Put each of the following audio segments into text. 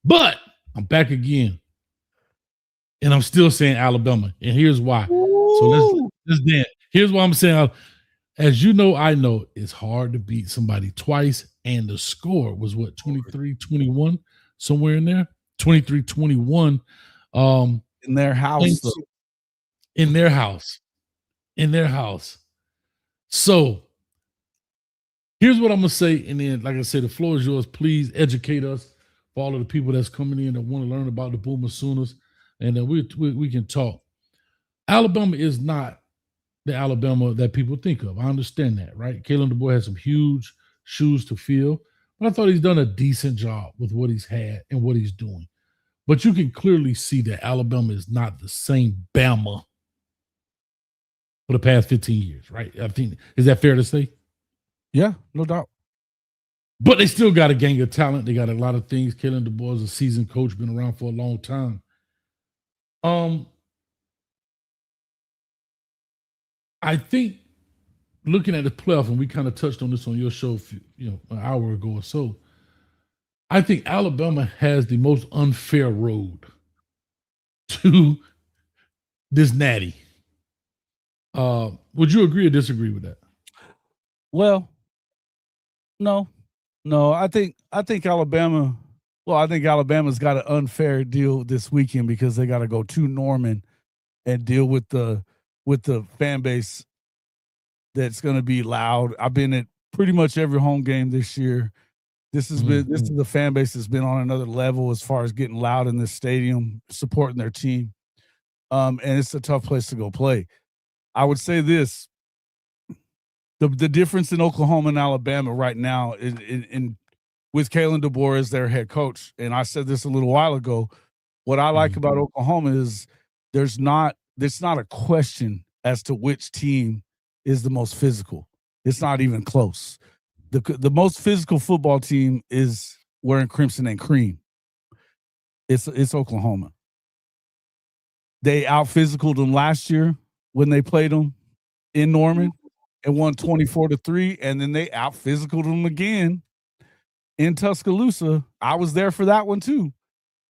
But I'm back again. And I'm still saying Alabama. And here's why. Ooh. So let's dance. Here's why I'm saying, as you know, I know it's hard to beat somebody twice. And the score was what, 23-21, somewhere in there? 23-21. In their house. In their house. In their house. So here's what I'm going to say. And then, like I said, the floor is yours. Please educate us for all of the people that's coming in that want to learn about the Boomer Sooners. And then we can talk. Alabama is not the Alabama that people think of. I understand that, right? Kalen DeBoer has some huge shoes to fill, but I thought he's done a decent job with what he's had and what he's doing. But you can clearly see that Alabama is not the same Bama for the past 15 years, right? I think, is that fair to say? Yeah, no doubt. But they still got a gang of talent. They got a lot of things. Kalen DeBoer is a seasoned coach, been around for a long time. I think looking at the playoff, and we kind of touched on this on your show, an hour ago or so. I think Alabama has the most unfair road to this natty. Would you agree or disagree with that? Well, no. I think Alabama. Well, I think Alabama's got an unfair deal this weekend because they got to go to Norman and deal with the fan base that's going to be loud. I've been at pretty much every home game this year. This is the fan base that's been on another level as far as getting loud in this stadium, supporting their team. And it's a tough place to go play. I would say this: the difference in Oklahoma and Alabama right now in with Kalen DeBoer as their head coach, and I said this a little while ago. What I like about Oklahoma is it's not a question as to which team is the most physical. It's not even close. The most physical football team is wearing crimson and cream. It's Oklahoma. They out-physicaled them last year when they played them in Norman and won 24-3, and then they out-physicaled them again in Tuscaloosa. I was there for that one too.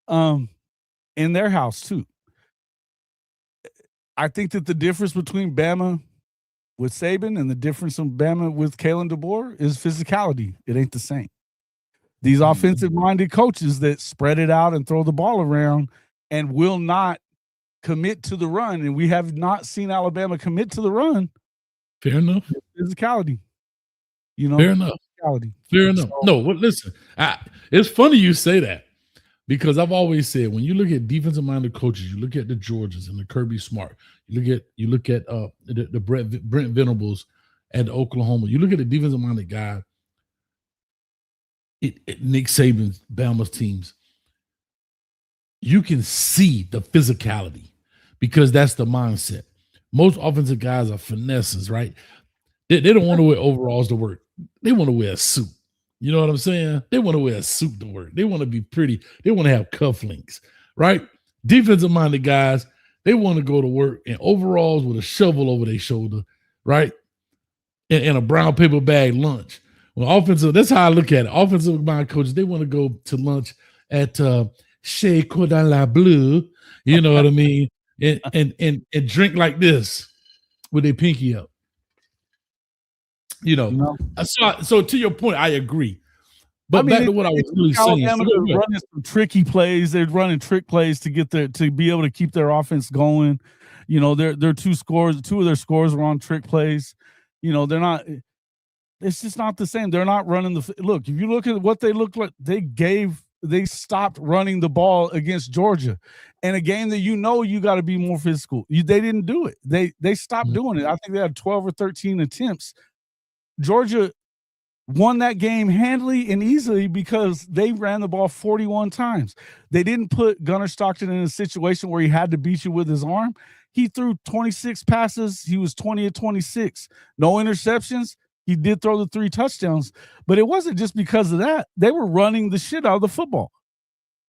In their house too. I think that the difference between Bama with Saban and the difference in Bama with Kalen DeBoer is physicality. It ain't the same. These offensive-minded coaches that spread it out and throw the ball around and will not commit to the run, and we have not seen Alabama commit to the run. Fair enough. Physicality. Fair enough. Fair enough. No, listen, it's funny you say that because I've always said when you look at defensive-minded coaches, you look at the Georges and the Kirby Smart, you look at the Brent Venables at Oklahoma, you look at the defensive-minded guy, Nick Saban's Bama's teams, you can see the physicality because that's the mindset. Most offensive guys are finesses, right? They don't want to wear overalls to work. They want to wear a suit. You know what I'm saying? They want to wear a suit to work. They want to be pretty. They want to have cufflinks, right? Defensive-minded guys, they want to go to work in overalls with a shovel over their shoulder, right? And a brown paper bag lunch. Well, that's how I look at it. Offensive-minded coaches, they want to go to lunch at Chez Cordon La Bleu, you know what I mean? And drink like this with their pinky up. So to your point, I agree. But back to what I was really saying. They're running some tricky plays. They're running trick plays to be able to keep their offense going. Their two of their scores were on trick plays. They're not. It's just not the same. They're not running look. If you look at what they look like, they stopped running the ball against Georgia, in a game that you got to be more physical. They didn't do it. They stopped doing it. I think they had 12 or 13 attempts. Georgia won that game handily and easily because they ran the ball 41 times. They didn't put Gunnar Stockton in a situation where he had to beat you with his arm. He threw 26 passes. He was 20 of 26. No interceptions. He did throw the 3 touchdowns, but it wasn't just because of that. They were running the shit out of the football.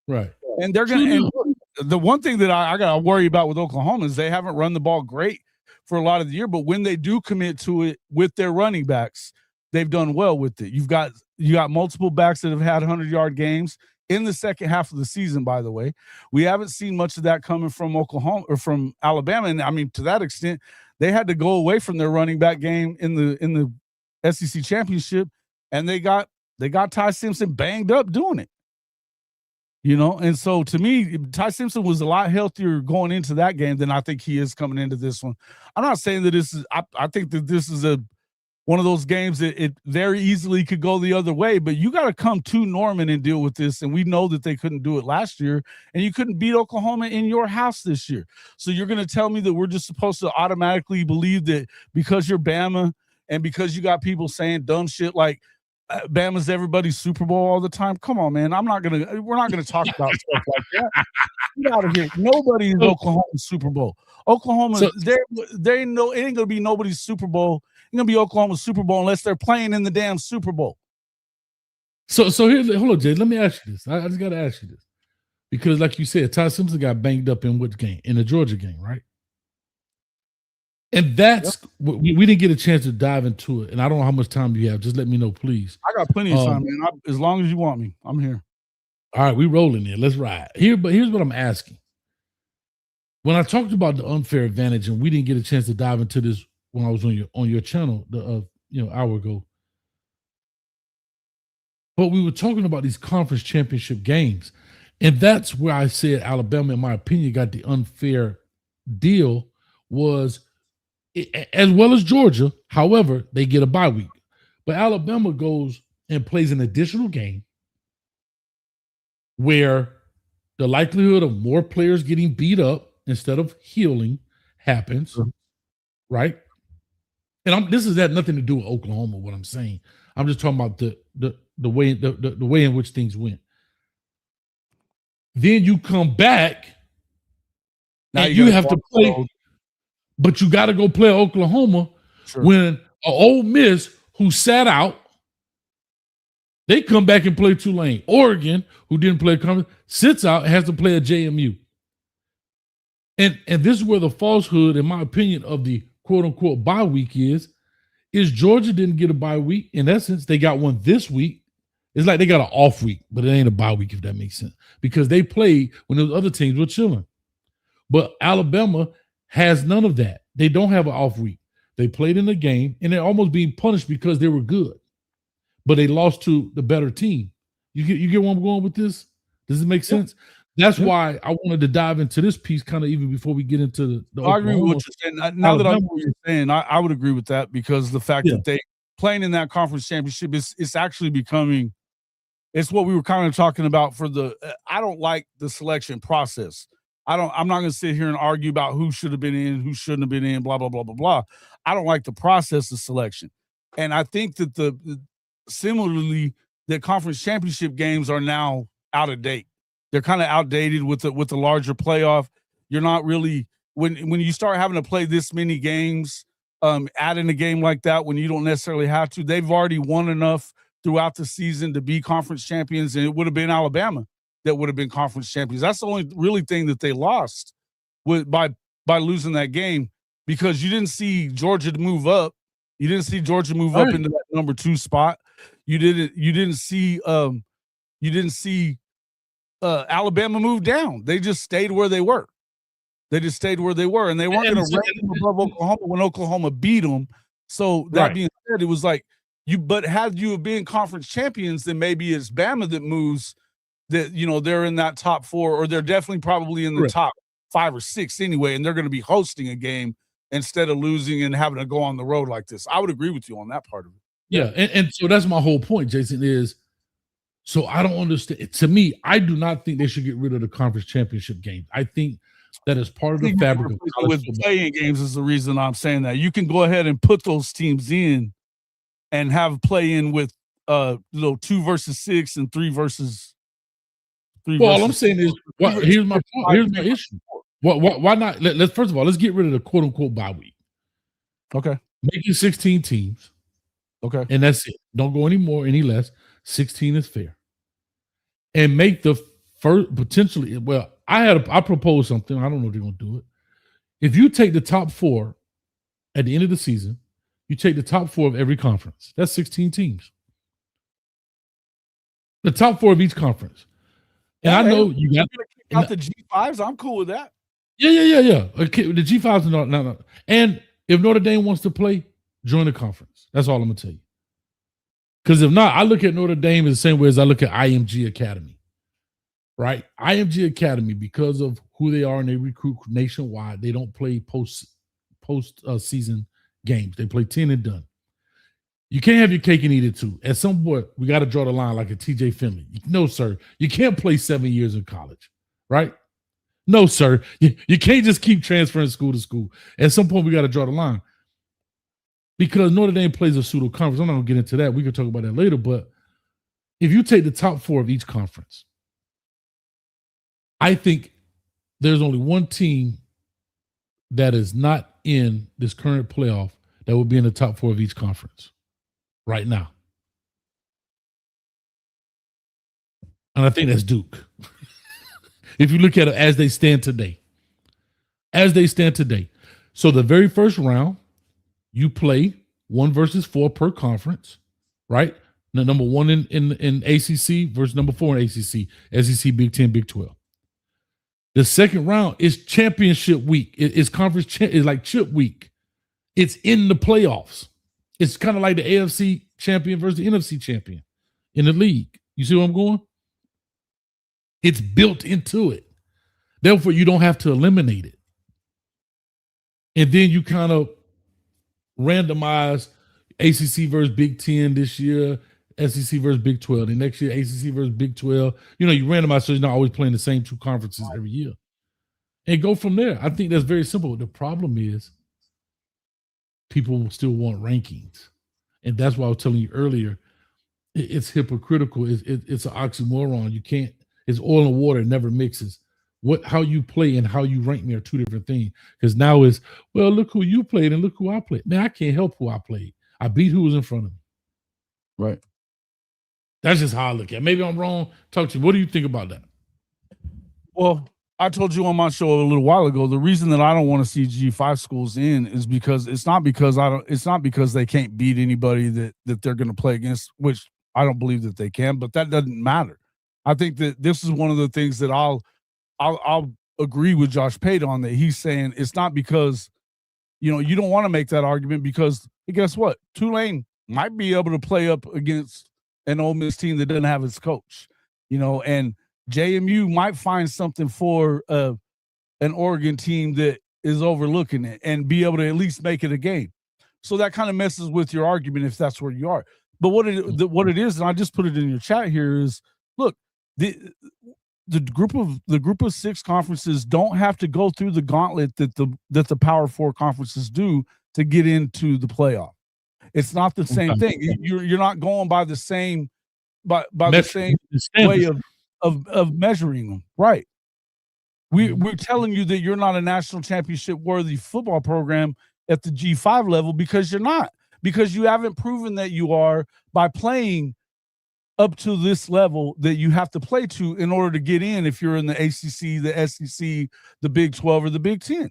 Right. And they're going to – the one thing that I got to worry about with Oklahoma is they haven't run the ball great for a lot of the year, but when they do commit to it with their running backs, they've done well with it. You got multiple backs that have had 100-yard games in the second half of the season. By the way, we haven't seen much of that coming from Oklahoma or from Alabama, and I mean to that extent, they had to go away from their running back game in the SEC championship, and they got Ty Simpson banged up doing it. And so to me, Ty Simpson was a lot healthier going into that game than I think he is coming into this one. I'm not saying that this is. I think that this is one of those games that it very easily could go the other way, but you got to come to Norman and deal with this. And we know that they couldn't do it last year, and you couldn't beat Oklahoma in your house this year. So you're going to tell me that we're just supposed to automatically believe that because you're Bama and because you got people saying dumb shit like Bama's everybody's Super Bowl all the time? Come on, man. We're not gonna talk about stuff like that. Get out of here. Nobody is Oklahoma's Super Bowl. Oklahoma, it ain't gonna be nobody's Super Bowl. It's gonna be Oklahoma's Super Bowl unless they're playing in the damn Super Bowl. So here's hold on, Jay. Let me ask you this. I just gotta ask you this. Because like you said, Ty Simpson got banged up in which game? In the Georgia game, right? And that's we didn't get a chance to dive into it. And I don't know how much time you have. Just let me know, please. I got plenty of time, man. As long as you want me, I'm here. All right, we rolling there. Let's ride. But here's what I'm asking. When I talked about the unfair advantage, and we didn't get a chance to dive into this when I was on your channel hour ago. But we were talking about these conference championship games. And that's where I said Alabama, in my opinion, got the unfair deal was as well as Georgia. However, they get a bye week. But Alabama goes and plays an additional game where the likelihood of more players getting beat up instead of healing happens, right? And this has had nothing to do with Oklahoma, what I'm saying. I'm just talking about the way in which things went. Then you come back now and you have to play, but you got to go play Oklahoma when an Ole Miss who sat out, they come back and play Tulane. Oregon, who didn't play conference, sits out, has to play a JMU. And this is where the falsehood, in my opinion, of the quote-unquote bye week is Georgia didn't get a bye week. In essence, they got one this week. It's like they got an off week, but it ain't a bye week, if that makes sense, because they played when those other teams were chilling. But Alabama has none of that. They don't have an off week. They played in the game, and they're almost being punished because they were good, but they lost to the better team. You get where I'm going with this? Does it make sense? That's why I wanted to dive into this piece kind of even before we get into the I agree with what you're saying. Now that I know what you're saying, I would agree with that, because the fact that they playing in that conference championship is actually becoming, it's what we were kind of talking about for I don't like the selection process. I'm not going to sit here and argue about who should have been in, who shouldn't have been in, blah, blah, blah, blah, blah. I don't like the process of selection. And I think that similarly, the conference championship games are now out of date. They're kind of outdated with the larger playoff. You're not really, when you start having to play this many games, adding a game like that when you don't necessarily have to, they've already won enough throughout the season to be conference champions, and it would have been Alabama that would have been conference champions. That's the only really thing that they lost by losing that game, because you didn't see Georgia move up. You didn't see Georgia move up into that number 2 spot. You didn't see Alabama move down. They just stayed where they were. And they weren't going to rank them above Oklahoma when Oklahoma beat them. So that being said, it was like but had you been conference champions, then maybe it's Bama that moves, that they're in that top 4, or they're definitely probably in the top 5 or 6 anyway, and they're going to be hosting a game instead of losing and having to go on the road like this. I would agree with you on that part of it. Yeah, and so that's my whole point, Jason, is so I don't understand. To me, I do not think they should get rid of the conference championship game. I think that is part of the fabric of college football. Playing games is the reason I'm saying that. You can go ahead and put those teams in and have play in with 2 versus 6 and 3 versus 3. Well, all I'm saying is, here's my point. Here's my issue. Why not? Let's first of all, let's get rid of the quote unquote bye week. Okay. Make it 16 teams. Okay. And that's it. Don't go any more, any less. 16 is fair. And make the first potentially, I proposed something. I don't know if they're going to do it. If you take the top 4 at the end of the season, You take the top 4 of every conference. That's 16 teams. The top 4 of each conference. And I know you got out the G5s. I'm cool with that. Yeah. Okay, the G5s are not. And if Notre Dame wants to play, join the conference. That's all I'm gonna tell you. Because if not, I look at Notre Dame the same way as I look at IMG Academy. Right? IMG Academy, because of who they are and they recruit nationwide, they don't play post season games. They play 10 and done. You can't have your cake and eat it too. At some point, we got to draw the line like a TJ Finley. No, sir. You can't play 7 years in college, right? No, sir. You can't just keep transferring school to school. At some point, we got to draw the line. Because Notre Dame plays a pseudo conference. I'm not going to get into that. We can talk about that later. But if you take the top 4 of each conference, I think there's only one team that is not in this current playoff that will be in the top 4 of each conference right now. And I think that's Duke. If you look at it as they stand today. So the very first round, you play 1 versus 4 per conference, right? Now, number 1 in ACC versus number 4 in ACC, SEC, Big 10, Big 12. The second round is championship week. It's conference it's like chip week. It's in the playoffs. It's kind of like the AFC champion versus the NFC champion in the league. You see where I'm going? It's built into it. Therefore, you don't have to eliminate it. And then you kind of randomize ACC versus Big 10 this year, SEC versus Big 12. The next year, ACC versus Big 12. You randomize so you're not always playing the same 2 conferences every year. And go from there. I think that's very simple. The problem is people still want rankings. And that's why I was telling you earlier, it's hypocritical. It's an oxymoron. You can't, it's oil and water. It never mixes. How you play and how you rank me are 2 different things. Because now it's, well, look who you played and look who I played. Man, I can't help who I played. I beat who was in front of me. Right. That's just how I look at it. Maybe I'm wrong. Talk to you. What do you think about that? Well, I told you on my show a little while ago, the reason that I don't want to see G5 schools in is because it's not because they can't beat anybody that they're going to play against, which I don't believe that they can, but that doesn't matter. I think that this is one of the things that I'll agree with Josh Pate on, that he's saying it's not because, you don't want to make that argument because guess what? Tulane might be able to play up against an Ole Miss team that doesn't have its coach, and JMU might find something for an Oregon team that is overlooking it and be able to at least make it a game. So that kind of messes with your argument if that's where you are. But what it is, and I just put it in your chat here, is look, the group of 6 conferences don't have to go through the gauntlet that the Power 4 conferences do to get into the playoff. It's not the same thing. You're not going by the same the same way of measuring them, right? We're telling you that you're not a national championship worthy football program at the G5 level because you're not, because you haven't proven that you are by playing up to this level that you have to play to in order to get in if you're in the ACC, the SEC, the Big 12, or the Big 10.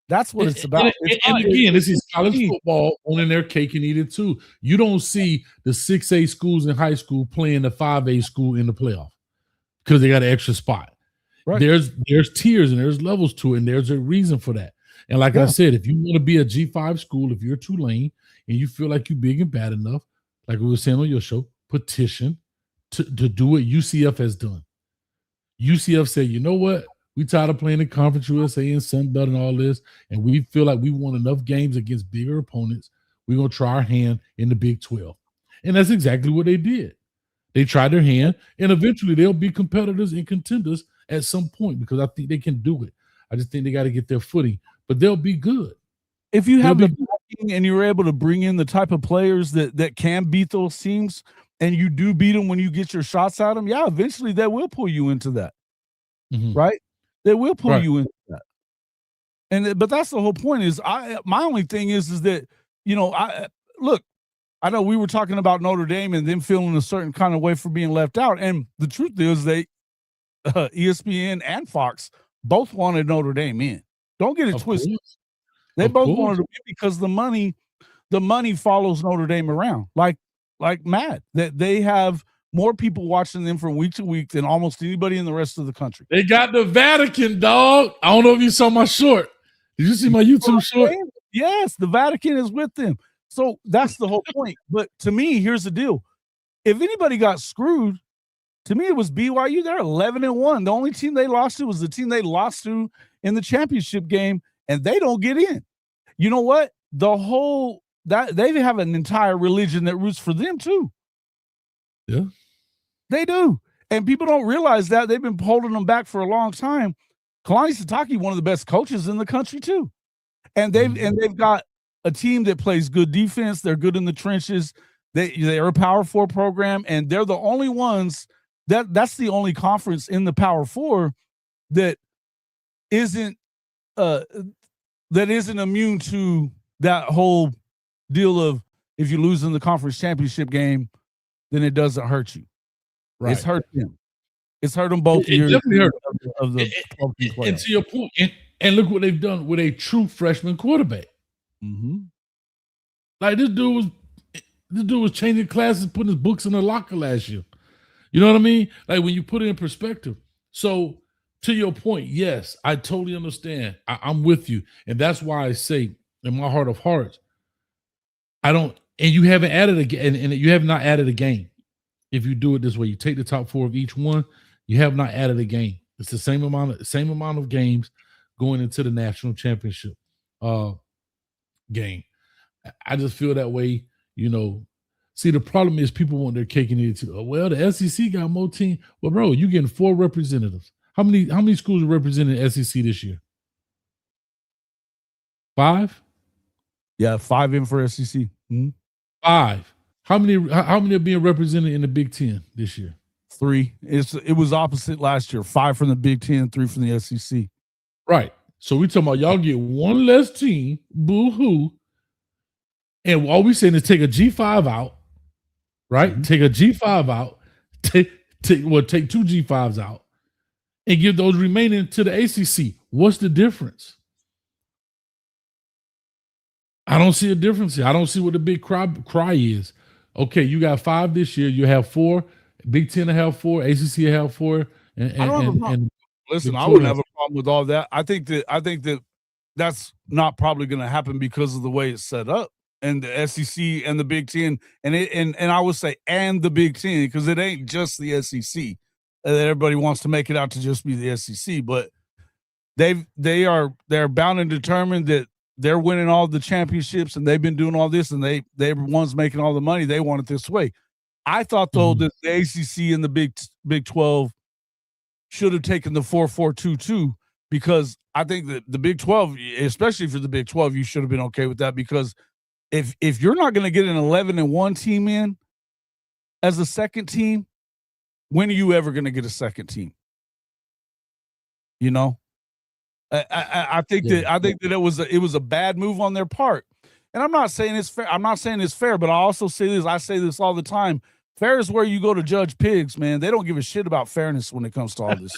That's what it's about. This is college football owning their cake and eat it too. You don't see the 6A schools in high school playing the 5A school in the playoff because they got an extra spot. Right. There's tiers and there's levels to it, and there's a reason for that. And like I said, if you want to be a G5 school, if you're Tulane and you feel like you're big and bad enough, like we were saying on your show, petition to do what UCF has done. UCF said, you know what? We tired of playing in Conference USA and Sun Belt and all this, and we feel like we won enough games against bigger opponents. We're going to try our hand in the Big 12. And that's exactly what they did. They tried their hand, and eventually they'll be competitors and contenders at some point because I think they can do it. I just think they got to get their footing, but they'll be good. If you have the backing and you're able to bring in the type of players that can beat those teams, and you do beat them when you get your shots at them, eventually that will pull you into that, right? They will pull you into that. But that's the whole point is my only thing is that, I know we were talking about Notre Dame and them feeling a certain kind of way for being left out. And the truth is ESPN and Fox both wanted Notre Dame in. Don't get it twisted. They Of both course. wanted to win because the money follows Notre Dame around like mad. That they have more people watching them from week to week than almost anybody in the rest of the country. They got the Vatican, dog. I don't know if you saw my short. Did you see my YouTube short? Yes, the Vatican is with them. So that's the whole point. But to me, here's the deal. If anybody got screwed, to me, it was BYU. They're 11-1. The only team they lost to was the team they lost to in the championship game, and they don't get in. You know what? That they have an entire religion that roots for them too. Yeah. They do. And people don't realize that. They've been holding them back for a long time. Kalani Sitake, one of the best coaches in the country too. And they've got a team that plays good defense. They're good in the trenches. They're a Power 4 program, and they're the only ones that's the only conference in the Power 4 that isn't immune to that whole deal of if you lose in the conference championship game, then it doesn't hurt you. Right. It's hurt them. It's hurt them both years of the 12 team playoff. And to your point, and look what they've done with a true freshman quarterback. Mm-hmm. Like this dude was changing classes, putting his books in the locker last year. You know what I mean? Like when you put it in perspective. So to your point, yes, I totally understand. I'm with you. And that's why I say in my heart of hearts, and you haven't added and you have not added a game. If you do it this way, you take the top 4 of each one, you have not added a game. It's the same amount of games going into the national championship game. I just feel that way, you know. See, the problem is people want their cake and eat it too. Well, the SEC got more team. Well, bro, you getting 4 representatives. How many schools are represented in SEC this year? 5? Yeah, 5 in for SEC. Mm-hmm. 5. How many are being represented in the Big Ten this year? 3. It was opposite last year. 5 from the Big Ten, 3 from the SEC. Right. So we talking about y'all get 1 less team. Boo hoo. And all we saying is take a G5 out. Right? Mm-hmm. Take a G5 out. Take 2 G5s out. And give those remaining to the ACC. What's the difference? I don't see a difference here. I don't see what the big cry is. Okay, you got 5 this year. You have 4. Big Ten will have 4. ACC will have 4. Listen, I wouldn't have a problem with all that. I think that that's not probably going to happen because of the way it's set up, and the SEC and the Big Ten, and I would say and the Big Ten, because it ain't just the SEC. Everybody wants to make it out to just be the SEC, but they're bound and determined that they're winning all the championships, and they've been doing all this, and they're the ones making all the money. They want it this way. I thought though that the ACC and the Big 12 should have taken the 4-4-2-2, because I think that the Big 12, especially for the Big 12, you should have been okay with that, because if you're not going to get an 11-1 team in as a second team, when are you ever going to get a second team? You know, I think that it was a bad move on their part, and I'm not saying it's fair. I'm not saying it's fair, but I also say this. I say this all the time. Fair is where you go to judge pigs, man. They don't give a shit about fairness when it comes to all this.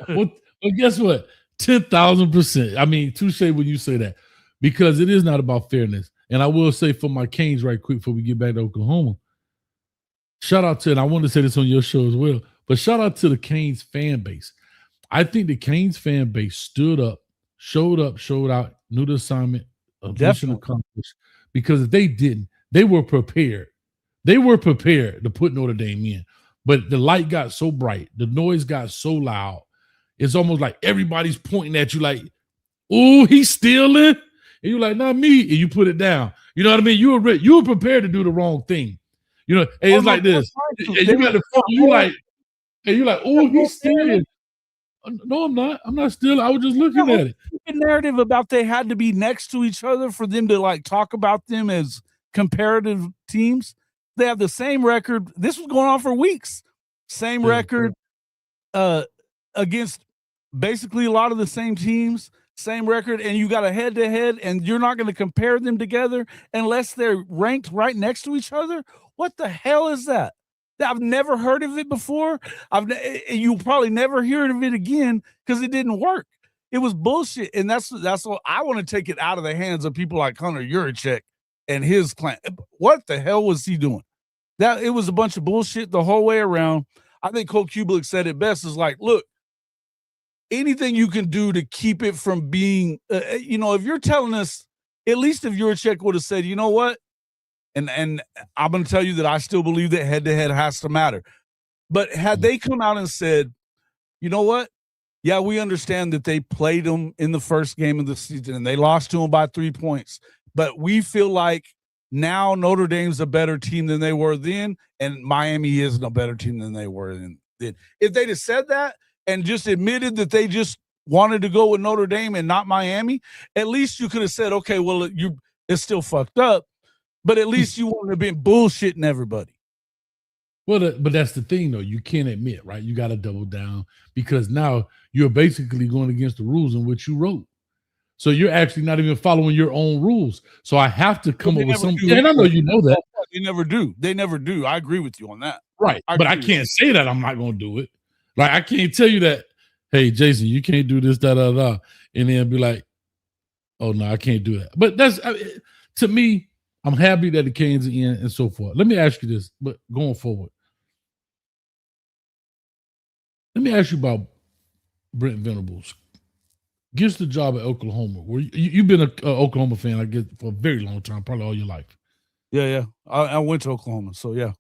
well, guess what? 10,000%. I mean, touche when you say that, because it is not about fairness. And I will say for my Canes right quick before we get back to Oklahoma, shout out to, and I want to say this on your show as well, but shout out to the Canes fan base. I think the Canes fan base stood up, showed out, knew the assignment, mission accomplished. Because if they didn't, they were prepared. They were prepared to put Notre Dame in. But the light got so bright, the noise got so loud, it's almost like everybody's pointing at you like, oh, he's stealing. And you're like, not me. And you put it down. You know what I mean? You were prepared to do the wrong thing. You know, hey, it's like this. And you got the phone, you're like, oh, he's stealing. No, I'm not. I'm not stealing. I was just looking at it. The narrative about they had to be next to each other for them to like talk about them as comparative teams. They have the same record. This was going on for weeks. Same record against basically a lot of the same teams, same record, and you got a head-to-head, and you're not going to compare them together unless they're ranked right next to each other? What the hell is that? I've never heard of it before. You'll probably never hear of it again because it didn't work. it was bullshit, and that's what I want to take it out of the hands of people like Hunter Yurachek and his clan. What the hell was he doing? That it was a bunch of bullshit the whole way around. I think Cole Kubelik said it best is like, look, anything you can do to keep it from being, if you're telling us, at least if Yurachek would have said, you know what, and I'm going to tell you that I still believe that head-to-head has to matter. But had they come out and said, you know what, yeah, we understand that they played them in the first game of the season and they lost to them by 3 points, but we feel like now Notre Dame's a better team than they were then, and Miami isn't a better team than they were then. If they'd have said that and just admitted that they just wanted to go with Notre Dame and not Miami, at least you could have said, okay, well, it's still fucked up, but at least you wouldn't have been bullshitting everybody. Well, but that's the thing, though. You can't admit, right? You got to double down because now you're basically going against the rules in which you wrote. So you're actually not even following your own rules. So I have to come up with something. And I know you know that. They never do. They never do. I agree with you on that. Right. But I can't say that I'm not going to do it. Like, I can't tell you that, hey, Jason, you can't do this, da, da, da. And then be like, oh, no, I can't do that. But that's, to me, I'm happy that the Canes are in and so forth. Let me ask you this, but going forward. Let me ask you about Brent Venables. Gets the job at Oklahoma. Where you've been an Oklahoma fan, I guess, for a very long time, probably all your life. Yeah. I went to Oklahoma, so yeah.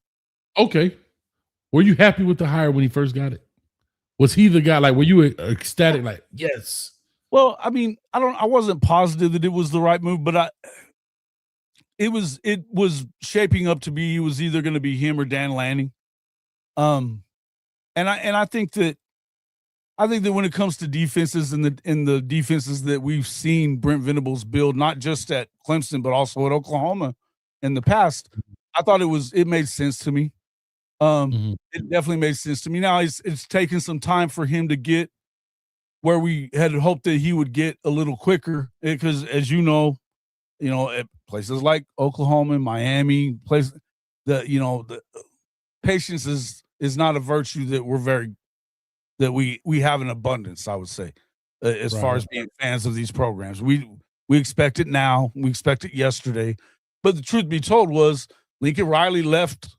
Okay. Were you happy with the hire when he first got it? Was he the guy, like, were you ecstatic, like, yes? Well, I mean, I wasn't positive that it was the right move, but it was shaping up to be, it was either going to be him or Dan Lanning. And I think that when it comes to defenses and the defenses that we've seen Brent Venables build, not just at Clemson, but also at Oklahoma in the past, I thought it made sense to me. It definitely made sense to me. Now it's taken some time for him to get where we had hoped that he would get a little quicker, because as you know, at places like Oklahoma and Miami, the patience is not a virtue that we have in abundance, I would say, as far as being fans of these programs. We expect it now. We expect it yesterday. But the truth be told was Lincoln Riley left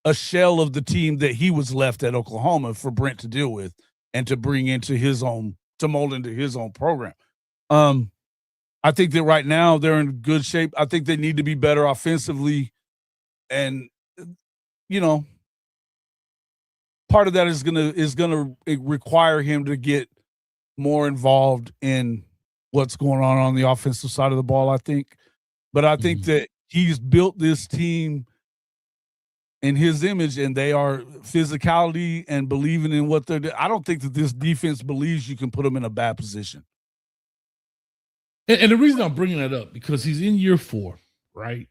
a shell of the team that he was left at Oklahoma for Brent to deal with and to bring into his own, to mold into his own program. I think that right now they're in good shape. I think they need to be better offensively. And, part of that is gonna require him to get more involved in what's going on the offensive side of the ball, I think. But I think that he's built this team in his image, and they are physicality and believing in what they're doing. I don't think that this defense believes you can put them in a bad position. And the reason I'm bringing that up, because he's in year 4, right?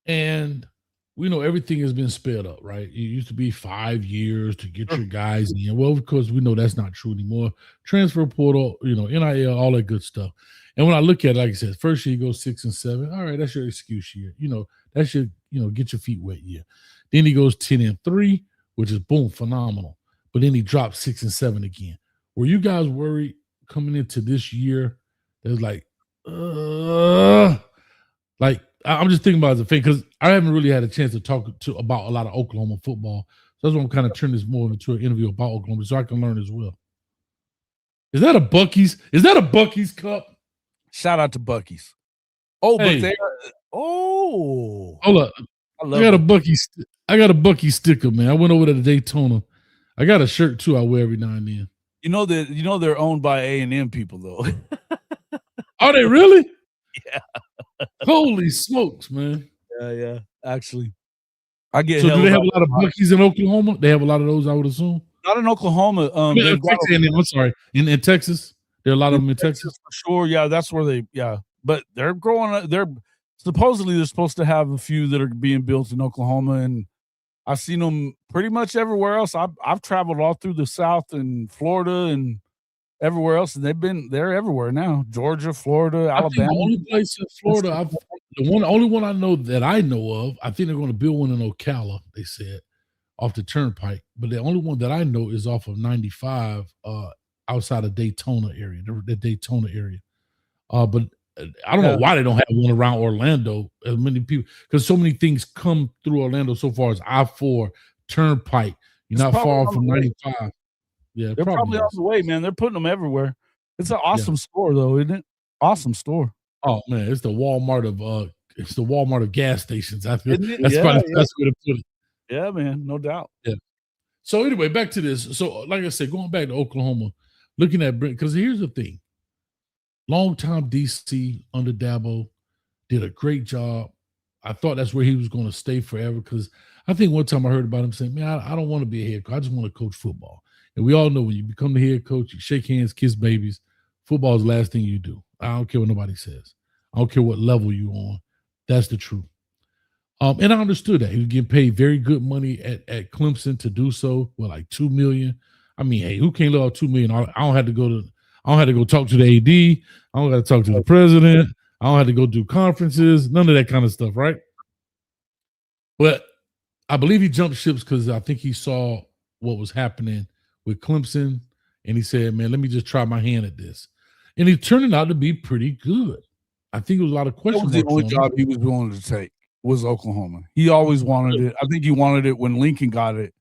And we know everything has been sped up, right? It used to be 5 years to get your guys in. Well, of course, we know that's not true anymore. Transfer portal, NIL, all that good stuff. And when I look at it, like I said, first year you go 6 and 7. All right, that's your excuse year. That's your, get your feet wet year. Then he goes 10 and 3, which is boom, phenomenal. But then he drops 6 and 7 again. Were you guys worried coming into this year? There's like, I'm just thinking about it as a fan, because I haven't really had a chance to talk about a lot of Oklahoma football. So that's why I'm kind of turning this more into an interview about Oklahoma, so I can learn as well. Is that a Buc-ee's? Is that a Buc-ee's cup? Shout out to Buc-ee's. Oh, hey. But they are. Oh, hold up! I got a Buc-ee's. I got a Buc-ee's sticker, man. I went over to the Daytona. I got a shirt too. I wear every now and then. They're owned by A&M people, though. Are they really? Yeah. Holy smokes, man. Yeah. Actually, I get. So do they have a lot of Buc-ee's in Oklahoma? They have a lot of those, I would assume. Not in Oklahoma. I'm sorry. In Texas, there are a lot of them in Texas for sure. Yeah, that's where they. Yeah, but they're growing. They're supposed to have a few that are being built in Oklahoma, and I've seen them pretty much everywhere else. I've traveled all through the South and Florida and everywhere else, and they're everywhere now. Georgia, Florida, Alabama. The only place in Florida, only one I know of. I think they're going to build one in Ocala. They said off the turnpike, but the only one that I know is off of 95 outside of Daytona area, the Daytona area. But I don't know Yeah. why they don't have one around Orlando. As many people, because so many things come through Orlando so far as I-4 Turnpike. You're It's not probably far on the from way. 95. Yeah, it They're probably probably on is. the way, man. They're putting them everywhere. It's an Yeah. awesome store, though, isn't it? Awesome store. Oh man, it's the Walmart of gas stations. I feel Isn't it? that's Yeah, probably the yeah. best way to put it. Yeah, man, no doubt. Yeah. So anyway, back to this. So like I said, going back to Oklahoma, looking at Brent, because here's the thing: long time DC under Dabo did a great job. I thought that's where he was going to stay forever because I think one time I heard about him saying, "Man, I don't want to be a head coach. I just want to coach football." And we all know when you become the head coach, you shake hands, kiss babies. Football is the last thing you do. I don't care what nobody says. I don't care what level you're on. That's the truth. And I understood that he was getting paid very good money at Clemson to do so. Well, like $2 million. I mean, hey, who can't live off $2 million? I don't have to go to. I don't have to go talk to the AD. I don't got to talk to the president. I don't have to go do conferences. None of that kind of stuff, right? But I believe he jumped ships because I think he saw what was happening with Clemson, and he said, "Man, let me just try my hand at this." And he turned out to be pretty good. I think there was a lot of That question was the marks only on him. job he was willing to take was Oklahoma. He always wanted it. I think he wanted it when Lincoln got it.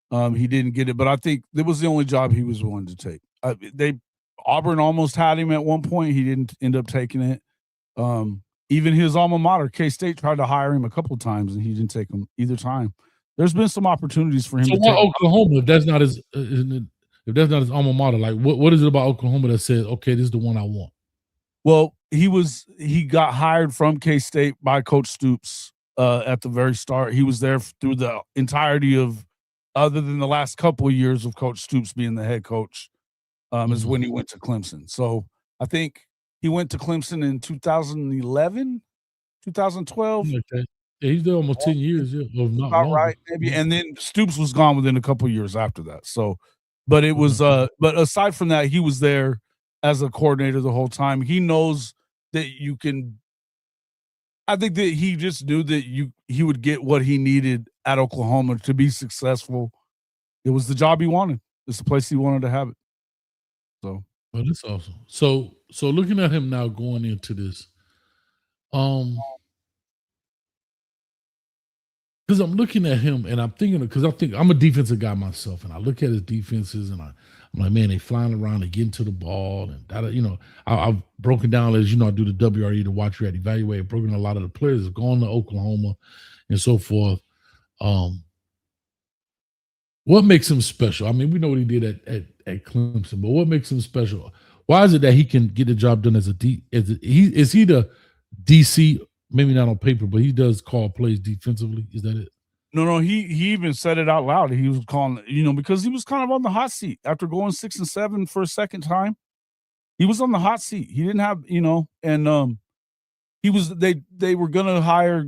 He didn't get it, but I think that was the only job he was willing to take. Auburn almost had him at one point. He didn't end up taking it. Even his alma mater, K-State, tried to hire him a couple of times, and he didn't take them either time. There's been some opportunities for him So to why take. Oklahoma? If that's not his, if that's not his alma mater, like what is it about Oklahoma that says, okay, this is the one I want? Well, he got hired from K-State by Coach Stoops at the very start. He was there through the entirety of, other than the last couple of years of Coach Stoops being the head coach, is when he went to Clemson. So I think he went to Clemson in 2011, 2012. Okay. Yeah, he's there almost 10 years, yeah, or not About longer. right, maybe. And then Stoops was gone within a couple of years after that. So, but it was, but aside from that, he was there as a coordinator the whole time. He knows that you can. I think that he just knew that he would get what he needed at Oklahoma to be successful. It was the job he wanted. It's the place he wanted to have it. So, Well, that's awesome. So looking at him now going into this, because I'm looking at him and I'm thinking, because I think I'm a defensive guy myself, and I look at his defenses and I'm like, man, they flying around, they getting to the ball, and that, I've broken down, as you know, I do the WRE, the watch rate evaluate, broken a lot of the players have gone to Oklahoma and so forth. What makes him special? I mean, we know what he did at Clemson, but what makes him special? Why is it that he can get the job done as a D? Is he the DC? Maybe not on paper, but he does call plays defensively. Is that it? no, he even said it out loud. He was calling, because he was kind of on the hot seat after going 6-7 for a second time. He was on the hot seat. He didn't have, and he was. They were gonna hire.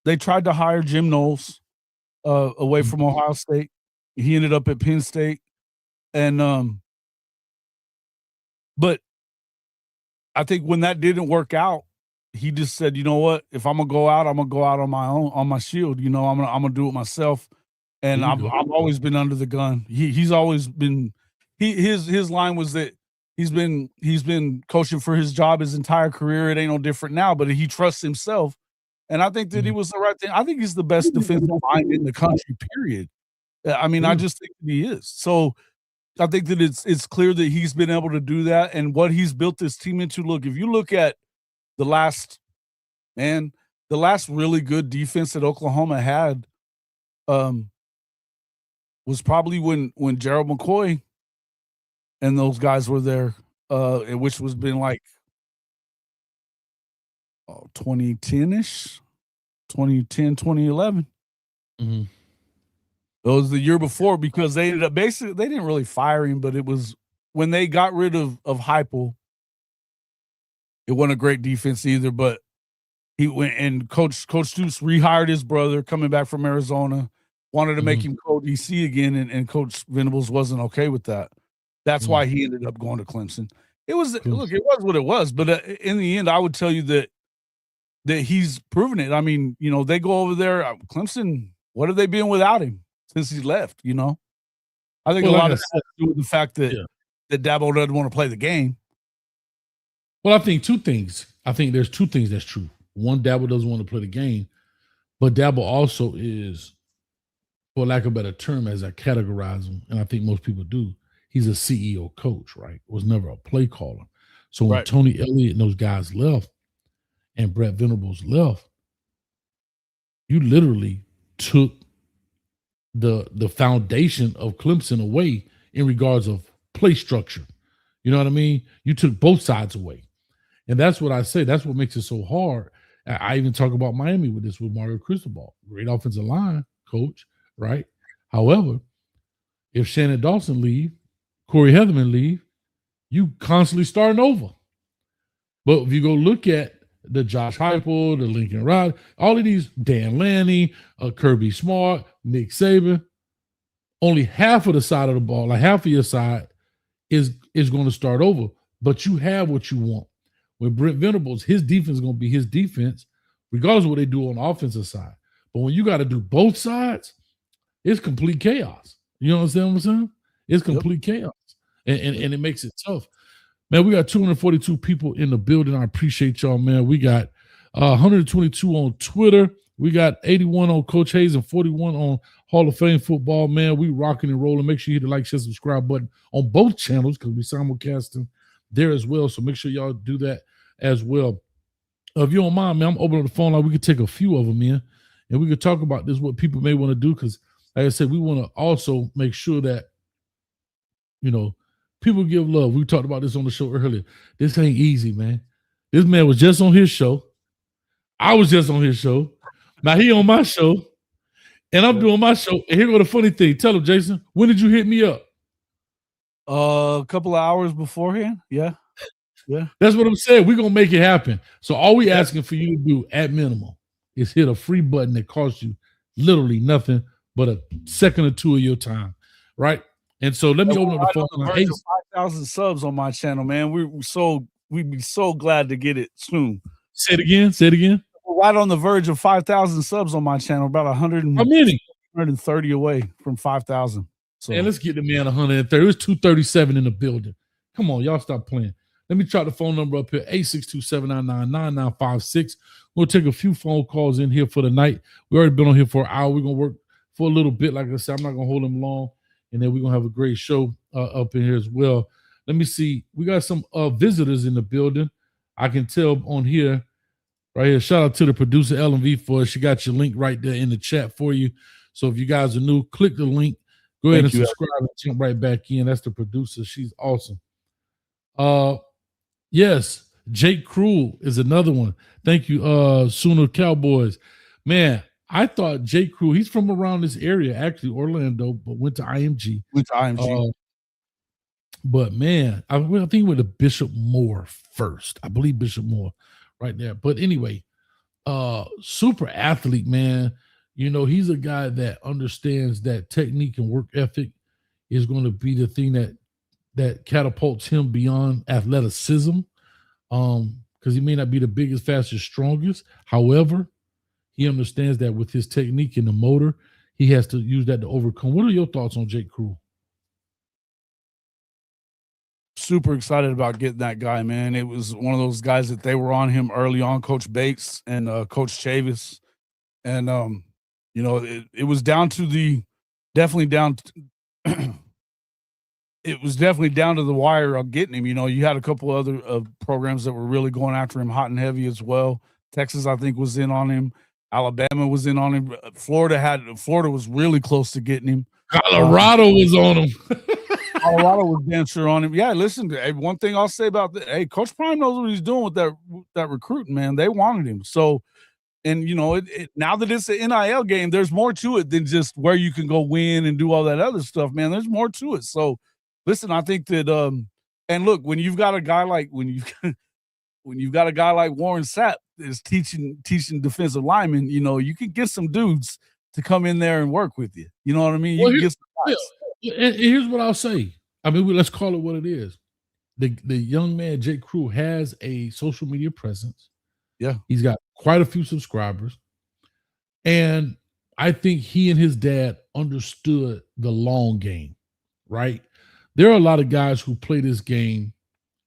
They tried to hire Jim Knowles away from Ohio State. He ended up at Penn State, and but I think when that didn't work out, he just said, "You know what? If I'm gonna go out, I'm gonna go out on my own, on my shield. I'm gonna do it myself." And I've always been under the gun. He's always been. His line was that he's been coaching for his job his entire career. It ain't no different now, but he trusts himself, and I think that he was the right thing. I think he's the best defensive mind in the country. Period. I mean, I just think that he is. So I think that it's clear that he's been able to do that, and what he's built this team into. Look, if you look at the last really good defense that Oklahoma had, was probably when Gerald McCoy and those guys were there, which was been like 2010-ish, 2010, 2011. Mm-hmm. It was the year before, because they ended up basically, they didn't really fire him, but it was when they got rid of Heupel. It wasn't a great defense either, but he went and Coach Stoops rehired his brother coming back from Arizona, wanted to make him co-DC again, and Coach Venables wasn't okay with that. That's why he ended up going to Clemson. It was look, it was what it was, but in the end, I would tell you that he's proven it. I mean, they go over there, Clemson. What have they been without him since he left? I think a lot of that has to do with the fact that that Dabo doesn't want to play the game. Well, I think two things. I think there's two things that's true. One, Dabo doesn't want to play the game, but Dabo also is, for lack of a better term, as I categorize him, and I think most people do, he's a CEO coach, right? Was never a play caller. So when Tony Elliott and those guys left and Brett Venables left, you literally took the foundation of Clemson away in regards of play structure. You know what I mean? You took both sides away. And that's what I say. That's what makes it so hard. I even talk about Miami with this with Mario Cristobal. Great offensive line coach, right? However, if Shannon Dawson leave, Corey Heatherman leave, you constantly starting over. But if you go look at the Josh Heupel, the Lincoln Riley, all of these, Dan Lanning, Kirby Smart, Nick Saban, only half of the side of the ball, like half of your side is going to start over. But you have what you want. When Brent Venables, his defense is going to be his defense, regardless of what they do on the offensive side. But when you got to do both sides, it's complete chaos. You know what I'm saying? It's complete chaos. And it makes it tough. Man, we got 242 people in the building. I appreciate y'all, man. We got 122 on Twitter. We got 81 on Coach Hayes and 41 on Hall of Fame football, man. We rocking and rolling. Make sure you hit the like, share, subscribe button on both channels because we simulcasting there as well. So make sure y'all do that as well. If you don't mind, man, I'm opening up the phone line. We could take a few of them in and we could talk about this, what people may want to do. Because, like I said, we want to also make sure that, you know, people give love. We talked about this on the show earlier. This ain't easy, man. This man was just on his show. I was just on his show. Now he on my show. And I'm doing my show. And here go the funny thing. Tell him, Jason, when did you hit me up? A couple of hours beforehand. Yeah. That's what I'm saying. We're going to make it happen. So all we asking for you to do at minimum is hit a free button that costs you literally nothing but a second or two of your time. Right? And so let me open up the phone. 5,000 subs on my channel, man. We'd be so glad to get it soon. Say it again. We're right on the verge of 5,000 subs on my channel. About 130 away from 5,000. So man, let's get the man 130. It was 237 in the building. Come on, y'all stop playing. Let me try the phone number up here, 862-799-9956. We'll take a few phone calls in here for the night. We already been on here for an hour. We're going to work for a little bit. Like I said, I'm not going to hold them long. And then we're going to have a great show up in here as well. Let me see. We got some visitors in the building. I can tell on here, right here. Shout out to the producer, LMV, for it. She got your link right there in the chat for you. So if you guys are new, click the link. Go ahead and subscribe and jump right back in. That's the producer. She's awesome. Yes, Jake Cruel is another one. Thank you, Sooner Cowboys. Man, I thought Jake Cruel, he's from around this area, actually, Orlando, but went to IMG. But man, I think he went to Bishop Moore first. I believe Bishop Moore right there. But anyway, super athlete, man. You know, he's a guy that understands that technique and work ethic is going to be the thing that catapults him beyond athleticism. Because he may not be the biggest, fastest, strongest. However, he understands that with his technique and the motor, he has to use that to overcome. What are your thoughts on Jake Cruel? Super excited about getting that guy, man. It was one of those guys that they were on him early on, Coach Bates and Coach Chavis. And, you know, it was down to it was definitely down to the wire of getting him. You know, you had a couple other programs that were really going after him hot and heavy as well. Texas, I think, was in on him. Alabama was in on him. Florida was really close to getting him. Colorado was on him. Colorado was damn sure on him. Yeah, listen, one thing I'll say about that, Coach Prime knows what he's doing with that recruiting, man. They wanted him. So, and, you know, now that it's an NIL game, there's more to it than just where you can go win and do all that other stuff, man. There's more to it. So, listen, I think that, and look, when you've got a guy like Warren Sapp is teaching defensive linemen, you know, you can get some dudes to come in there and work with you. You know what I mean? You can get some guys. And here's what I'll say. I mean, let's call it what it is. The young man, Jake Cruel, has a social media presence. Yeah. He's got quite a few subscribers. And I think he and his dad understood the long game, right? there are a lot of guys who play this game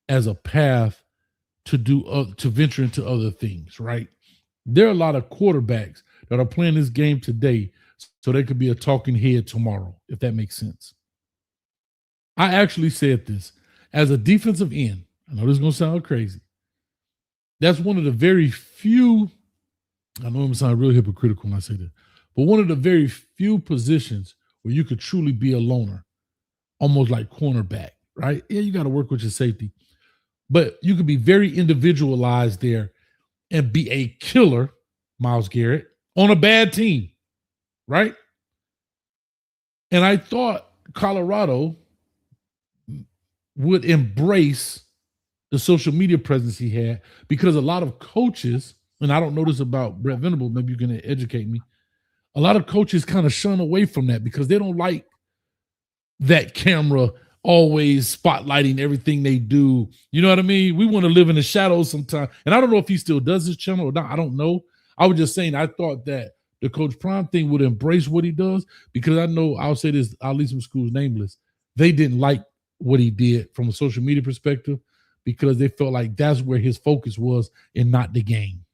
as a path to venture into other things, right? There are a lot of quarterbacks that are playing this game today so they could be a talking head tomorrow, if that makes sense. I actually said this as a defensive end. I know this is going to sound crazy. That's one of the very few, I know I'm going to sound real hypocritical when I say that, but one of the very few positions where you could truly be a loner, almost like cornerback, right? Yeah, you got to work with your safety, but you could be very individualized there and be a killer, Myles Garrett, on a bad team, right? And I thought Colorado would embrace the social media presence he had, because a lot of coaches, and I don't know this about Brett Venable, maybe you can educate me, a lot of coaches kind of shun away from that because they don't like that camera always spotlighting everything they do. You know what I mean? We want to live in the shadows sometimes. And I don't know if he still does his channel or not. I don't know. I was just saying, I thought that the Coach Prime thing would embrace what he does, because I know, I'll say this, I'll leave some schools nameless. They didn't like what he did from a social media perspective because they felt like that's where his focus was and not the game.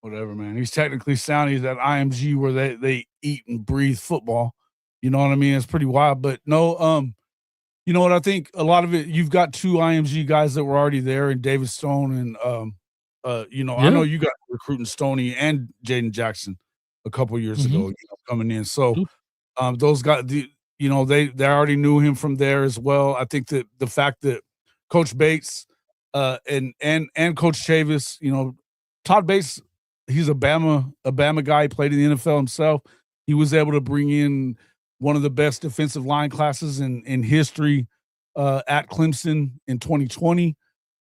Whatever, man. He's technically sound. He's at IMG where they eat and breathe football. You know what I mean? It's pretty wild. But no, you know what? I think a lot of it, you've got two IMG guys that were already there, and David Stone and you know, I know you got recruiting Stoney and Jaden Jackson a couple years ago, you know, coming in. So those guys, you know, they already knew him from there as well. I think that the fact that Coach Bates and Coach Chavis, you know, Todd Bates, he's a Bama guy, played in the NFL himself. He was able to bring in one of the best defensive line classes in history at Clemson in 2020.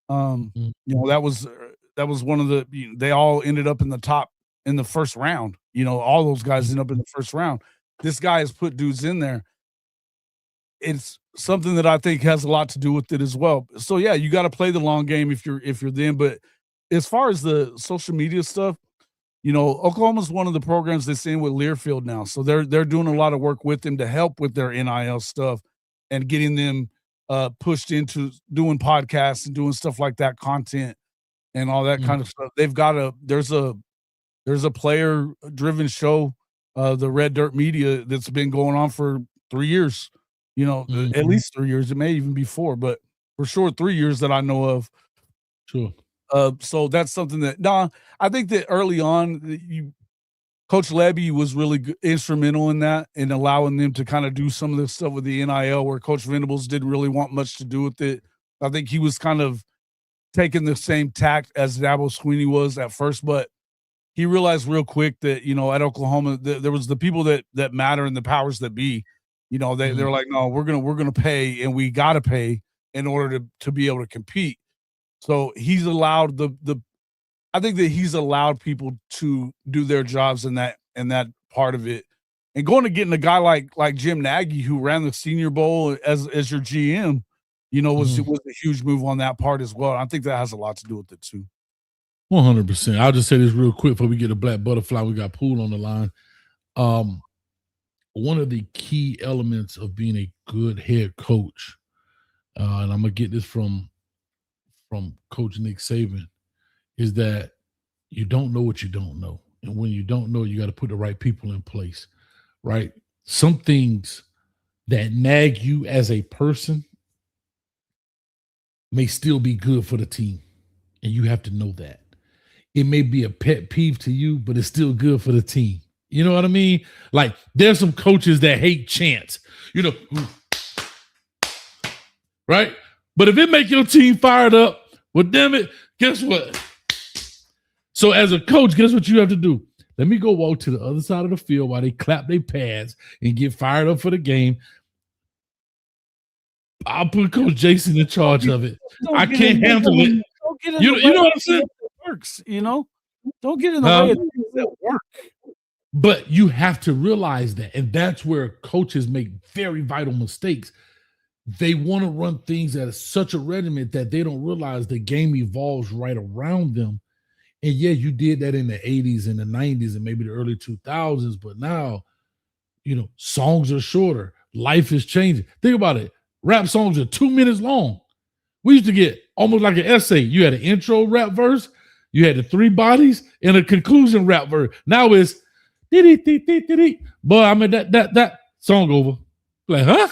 You know, that was one of the, they all ended up in the first round. You know, all those guys end up in the first round. This guy has put dudes in there. It's something that I think has a lot to do with it as well. So yeah, you got to play the long game if you're them. But as far as the social media stuff, you know, Oklahoma's one of the programs that's in with Learfield now. So they're doing a lot of work with them to help with their NIL stuff and getting them pushed into doing podcasts and doing stuff like that, content and all that kind of stuff. They've got there's a player driven show, the Red Dirt Media, that's been going on for 3 years, you know, at least 3 years. It may even be 4, but for sure 3 years that I know of. Sure. So that's something that, I think that early on, Coach Levy was really instrumental in that and allowing them to kind of do some of this stuff with the NIL, where Coach Venables didn't really want much to do with it. I think he was kind of taking the same tact as Dabo Swinney was at first, but he realized real quick that, you know, at Oklahoma, there was the people that matter and the powers that be. You know, they're like, no, we're gonna pay, and we gotta pay in order to be able to compete. So he's allowed I think that he's allowed people to do their jobs in that part of it. And going to getting a guy like Jim Nagy, who ran the Senior Bowl as your GM, you know, was a huge move on that part as well. I think that has a lot to do with it too. 100%. I'll just say this real quick before we get a Black Butterfly. We got Poole on the line. One of the key elements of being a good head coach, and I'm gonna get this from Coach Nick Saban, is that you don't know what you don't know. And when you don't know, you got to put the right people in place, right? Some things that nag you as a person may still be good for the team. And you have to know that. It may be a pet peeve to you, but it's still good for the team. You know what I mean? Like, there's some coaches that hate chants, you know, right? But if it make your team fired up, well, damn it, guess what? So as a coach, guess what you have to do? Let me go walk to the other side of the field while they clap their pads and get fired up for the game. I'll put Coach Jason in charge of it. I can't handle it. You know what I'm saying? Works, you know? Don't get in the way of things that work. But you have to realize that. And that's where coaches make very vital mistakes. They want to run things at such a regiment that they don't realize the game evolves right around them. And yeah, you did that in the 80s and the 90s and maybe the early 2000s, but now, you know, songs are shorter. life is changing. Think about it. Rap songs are 2 minutes long. We used to get almost like an essay. You had an intro rap verse, you had the 3 bodies, and a conclusion rap verse. Now it's boy, I mean that song over. Like, huh?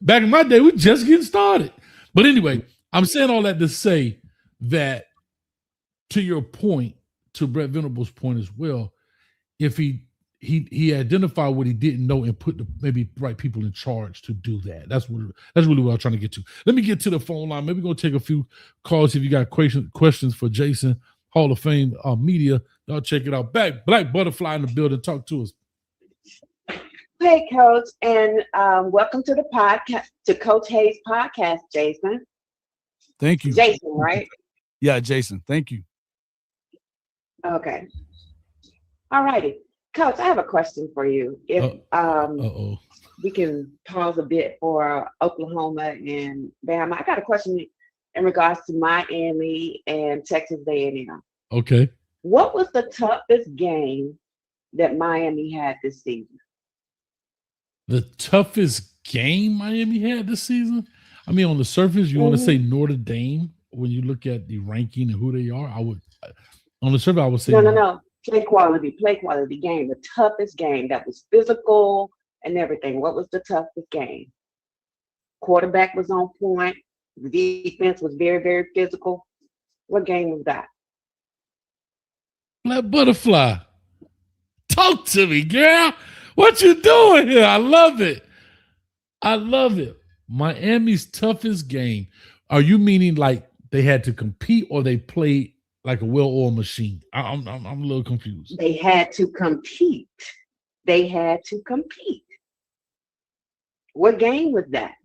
Back in my day, we just getting started. But anyway, I'm saying all that to say that, to your point, to Brett Venables' point as well, if he identified what he didn't know and put the maybe right people in charge to do that. That's really what I'm trying to get to. Let me get to the phone line. Maybe we're gonna take a few calls if you got questions for Jason, Hall of Fame media. Y'all check it out. Black Butterfly in the building. Talk to us. Hey, Coach, and welcome to the podcast, to Coach Hayes' podcast, Jason. Thank you. Jason, right? Yeah, Jason. Thank you. Okay. All righty. Coach, I have a question for you. If we can pause a bit for Oklahoma and Bama. I got a question in regards to Miami and Texas A&M. Okay. What was the toughest game that Miami had this season? The toughest game Miami had this season? I mean, on the surface, you want to say Notre Dame when you look at the ranking and who they are. On the surface, I would say no. Play quality game. The toughest game that was physical and everything. What was the toughest game? Quarterback was on point. The defense was very, very physical. What game was that? Black Butterfly. Talk to me, girl. What you doing here? I love it. Miami's toughest game. Are you meaning like they had to compete or they played like a well-oiled machine? I'm a little confused. They had to compete. What game was that?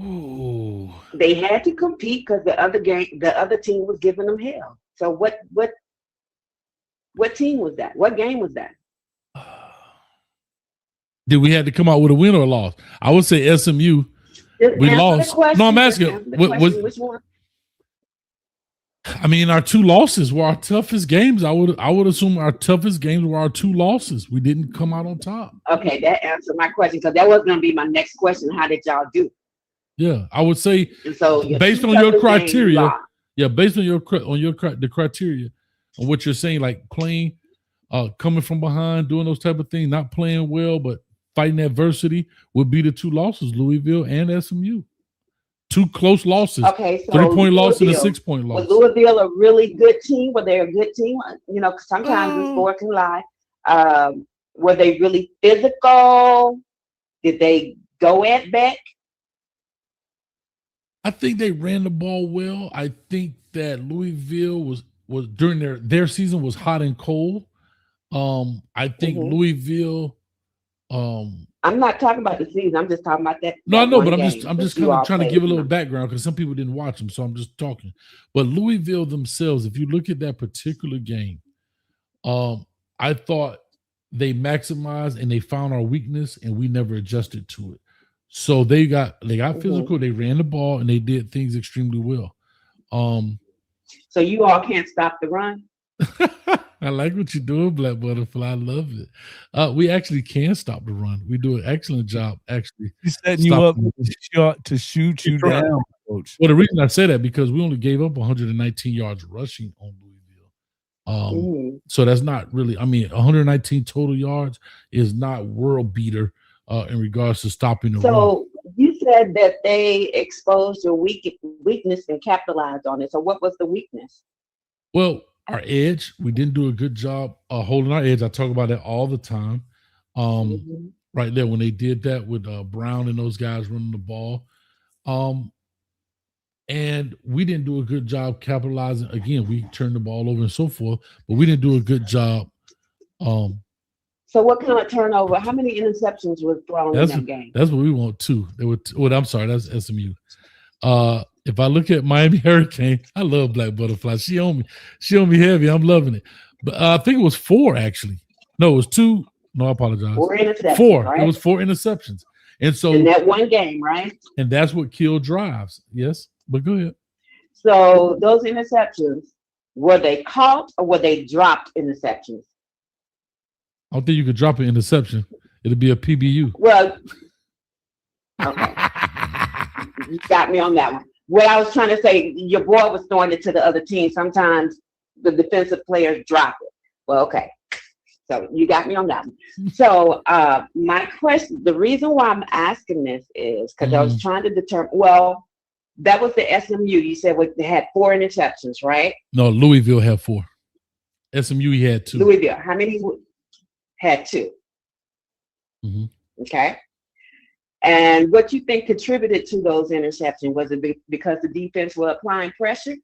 Oh. They had to compete because the other team was giving them hell. So what team was that? What game was that? Did we have to come out with a win or a loss? I would say SMU. We lost. No, I'm asking. Which one? I mean, our 2 losses were our toughest games. I would assume our toughest games were our 2 losses. We didn't come out on top. Okay, that answered my question because that was going to be my next question. How did y'all do? Yeah, I would say so based on your criteria. Yeah, based on the criteria on what you're saying, like playing, coming from behind, doing those type of things, not playing well, but fighting adversity would be the 2 losses, Louisville and SMU. 2 close losses. Okay, so 3-point loss and a 6-point loss. Was Louisville a really good team? Were they a good team? You know, sometimes the score can lie. Were they really physical? Did they go at back? I think they ran the ball well. I think that Louisville was during their season was hot and cold. I think Louisville. I'm not talking about the season. I'm just talking about that. No, I know, but I'm just kind of trying to give a little background because some people didn't watch them, so I'm just talking. But Louisville themselves, if you look at that particular game, I thought they maximized and they found our weakness, and we never adjusted to it. So they got physical. They ran the ball and they did things extremely well. So you all can't stop the run. I like what you're doing, Black Butterfly. I love it. We actually can stop the run. We do an excellent job, actually. He's setting you up to shoot you down, Coach. Well, the reason I say that because we only gave up 119 yards rushing on Louisville. So that's not really, 119 total yards is not world beater in regards to stopping the run. So you said that they exposed your weakness and capitalized on it. So what was the weakness? Well, our edge, we didn't do a good job holding our edge. I talk about that all the time. Right there when they did that with Brown and those guys running the ball. And we didn't do a good job capitalizing. Again, we turned the ball over and so forth, but we didn't do a good job. So what kind of turnover? How many interceptions were thrown in that game? That's what we want too. I'm sorry, that's SMU. If I look at Miami Hurricane, I love Black Butterfly. She on me heavy. I'm loving it. But I think it was 4 actually. No, it was 2. No, I apologize. 4 interceptions. 4. Right? It was 4 interceptions. And so in that one game, right? And that's what killed drives. Yes, but go ahead. So those interceptions, were they caught or were they dropped interceptions? I don't think you could drop an interception. It'll be a PBU. Well, okay. You got me on that one. What I was trying to say, your boy was throwing it to the other team. Sometimes the defensive players drop it. Well, okay. So you got me on that one. So my question, the reason why I'm asking this is because I was trying to determine, well, that was the SMU. You said they had 4 interceptions, right? No, Louisville had 4. SMU, he had 2. Louisville, how many had 2? Mm-hmm. Okay. And what you think contributed to those interceptions? Was it because the defense was applying pressure?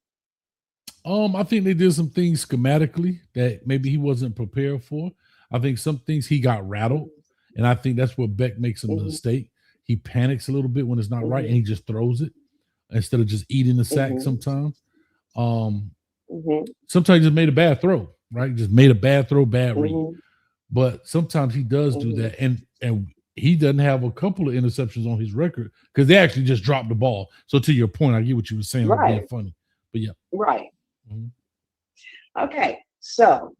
I think they did some things schematically that maybe he wasn't prepared for. I think some things he got rattled, and I think that's where Beck makes a mistake. He panics a little bit when it's not right, and he just throws it instead of just eating the sack sometimes. Sometimes he just made a bad throw, right? Just made a bad throw, bad read. But sometimes he does do that, and he doesn't have a couple of interceptions on his record because they actually just dropped the ball. So to your point, I get what you were saying. Right. Being funny, but yeah. Right. Okay. So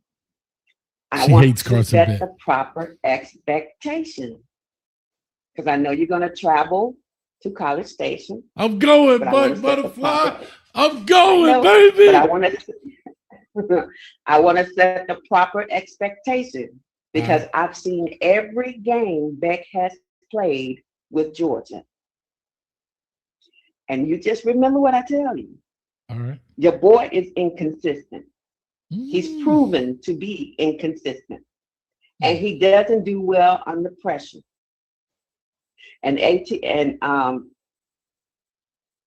I want to set the proper expectation because I know you're going to travel to College Station. I'm going, Butterfly. I'm going, baby. But I want to set the proper expectation. Because I've seen every game Beck has played with Georgia. And you just remember what I tell you. All right. Your boy is inconsistent. He's proven to be inconsistent. And he doesn't do well under pressure. And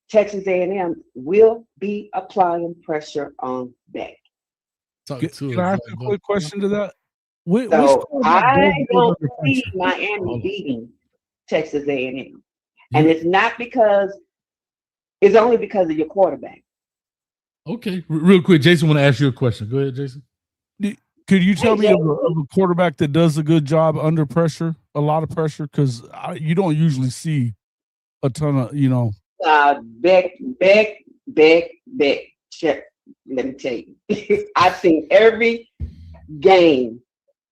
Texas A&M will be applying pressure on Beck. Can I ask a quick question to that? So I don't see Miami beating Texas A&M, and it's only because of your quarterback. Okay, real quick, Jason, want to ask you a question. Go ahead, Jason. Could you tell me of a quarterback that does a good job under pressure, a lot of pressure? Because you don't usually see a ton of, Beck. Let me tell you, I've seen every game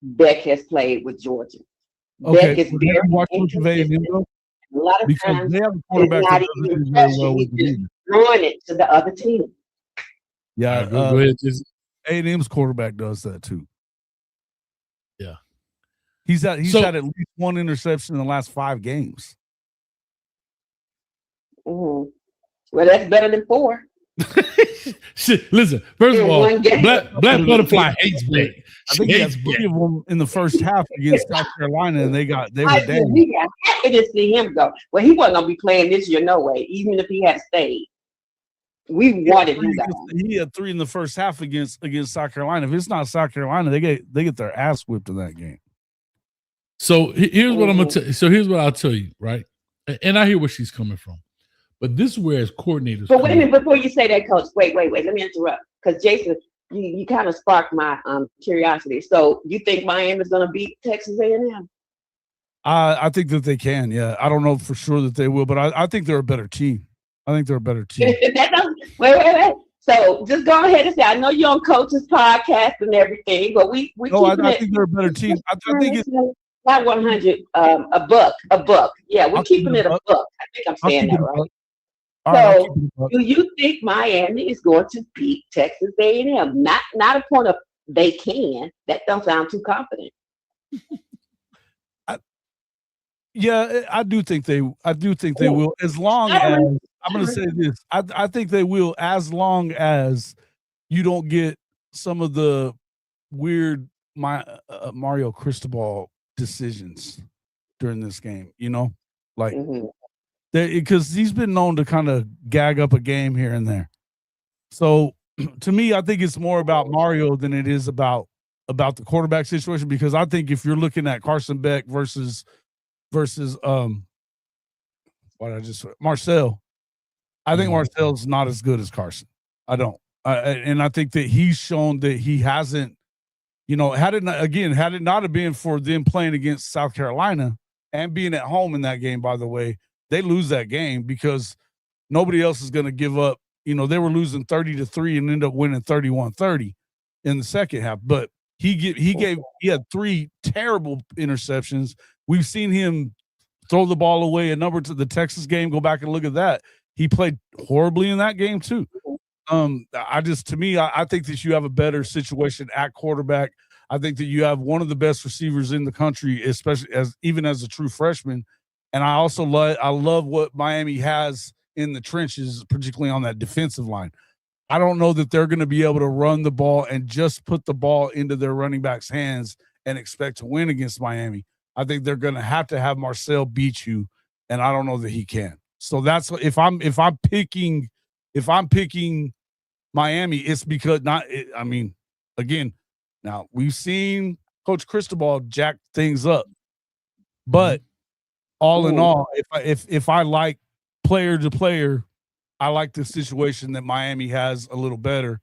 Beck has played with Georgia. Okay, Beck is very inconsistent. A lot of times, they have a quarterback that doesn't do very well with just throwing it to the other team. Yeah, go ahead. A&M's quarterback does that too. Yeah, he's had at least 1 interception in the last 5 games. Well, that's better than 4. Shit, listen, first of all, Black Butterfly hates Beck. I think he had 3 of them in the first half against South Carolina, and they were down. We got happy to see him go. Well, he wasn't gonna be playing this year, no way. Even if he had stayed, we wanted him gone. He had 3 in the first half against South Carolina. If it's not South Carolina, they get their ass whipped in that game. So here's what I'm gonna tell you. So here's what I'll tell you, right? And I hear where she's coming from. But this is where as coordinators. But wait a minute, before you say that, Coach, wait. Let me interrupt. Because Jason, you kind of sparked my curiosity. So you think Miami is going to beat Texas A&M? I think that they can, yeah. I don't know for sure that they will, but I think they're a better team. Wait. So just go ahead and say, I know you're on Coach's podcast and everything, but we I think they're a better team. I think it's not 100, a buck. Yeah, we're keeping it a buck. I think I'm saying that right. So, do you think Miami is going to beat Texas A&M? Not a point of they can. That don't sound too confident. I do think they will. As long as I'm going to say this, I think they will. As long as you don't get some of the weird Mario Cristobal decisions during this game. Because he's been known to kind of gag up a game here and there. So to me, I think it's more about Mario than it is about the quarterback situation, because I think if you're looking at Carson Beck versus Marcel, I think Marcel's not as good as Carson. I don't. And I think that he's shown that he hasn't, had it not have been for them playing against South Carolina and being at home in that game, by the way, they lose that game because nobody else is going to give up. They were losing 30-3 and ended up winning 31-30 in the second half. But he had 3 terrible interceptions. We've seen him throw the ball away a number to the Texas game. Go back and look at that. He played horribly in that game too. I think that you have a better situation at quarterback. I think that you have one of the best receivers in the country, especially even as a true freshman. And I also love what Miami has in the trenches, particularly on that defensive line. I don't know that they're going to be able to run the ball and just put the ball into their running back's hands and expect to win against Miami. I think they're going to have Marcel beat you, and I don't know that he can. So that's if I'm picking Miami, it's because again, now we've seen Coach Cristobal jack things up, but all in all, if I like player to player, I like the situation that Miami has a little better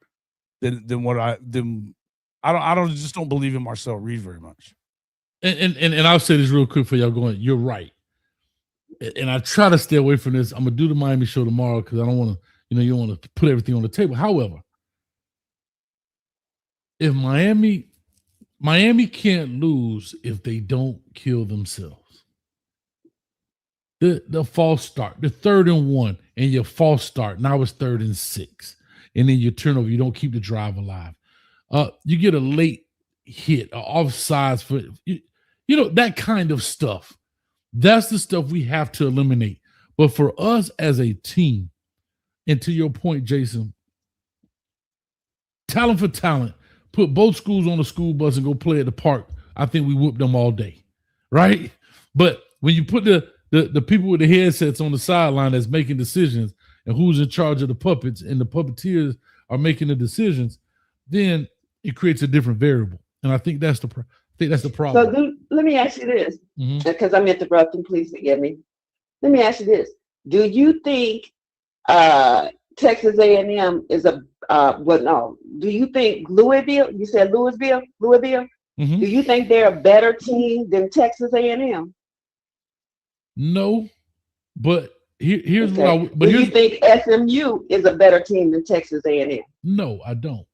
than what I don't believe in Marcel Reed very much. And I'll say this real quick for y'all going. You're right, and I try to stay away from this. I'm gonna do the Miami show tomorrow because I don't want to. You don't want to put everything on the table. However, if Miami can't lose if they don't kill themselves. The false start, the 3rd and 1, and your false start. Now it's 3rd and 6, and then you turn over. You don't keep the drive alive. You get a late hit, offsides for that kind of stuff. That's the stuff we have to eliminate. But for us as a team, and to your point, Jason, talent for talent, put both schools on the school bus and go play at the park. I think we whoop them all day, right? But when you put the people with the headsets on the sideline that's making decisions and who's in charge of the puppets and the puppeteers are making the decisions, then it creates a different variable. And I think that's the problem. So let me ask you this, because I'm interrupting. Please forgive me. Let me ask you this: do you think Texas A&M is do you think Louisville? You said Louisville. Mm-hmm. Do you think they're a better team than Texas A&M? No, but here's what do you think SMU is a better team than Texas A&M? No, I don't.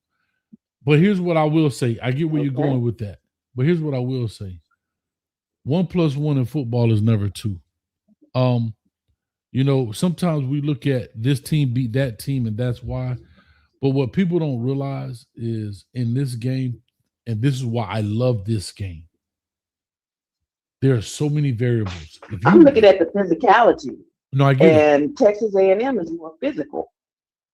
But here's what I will say. I get where you're going with that. But here's what I will say. 1 + 1 in football is never 2. Sometimes we look at this team beat that team and that's why. But what people don't realize is in this game, and this is why I love this game, there are so many variables. I'm looking at the physicality. No, I get it. And Texas A&M is more physical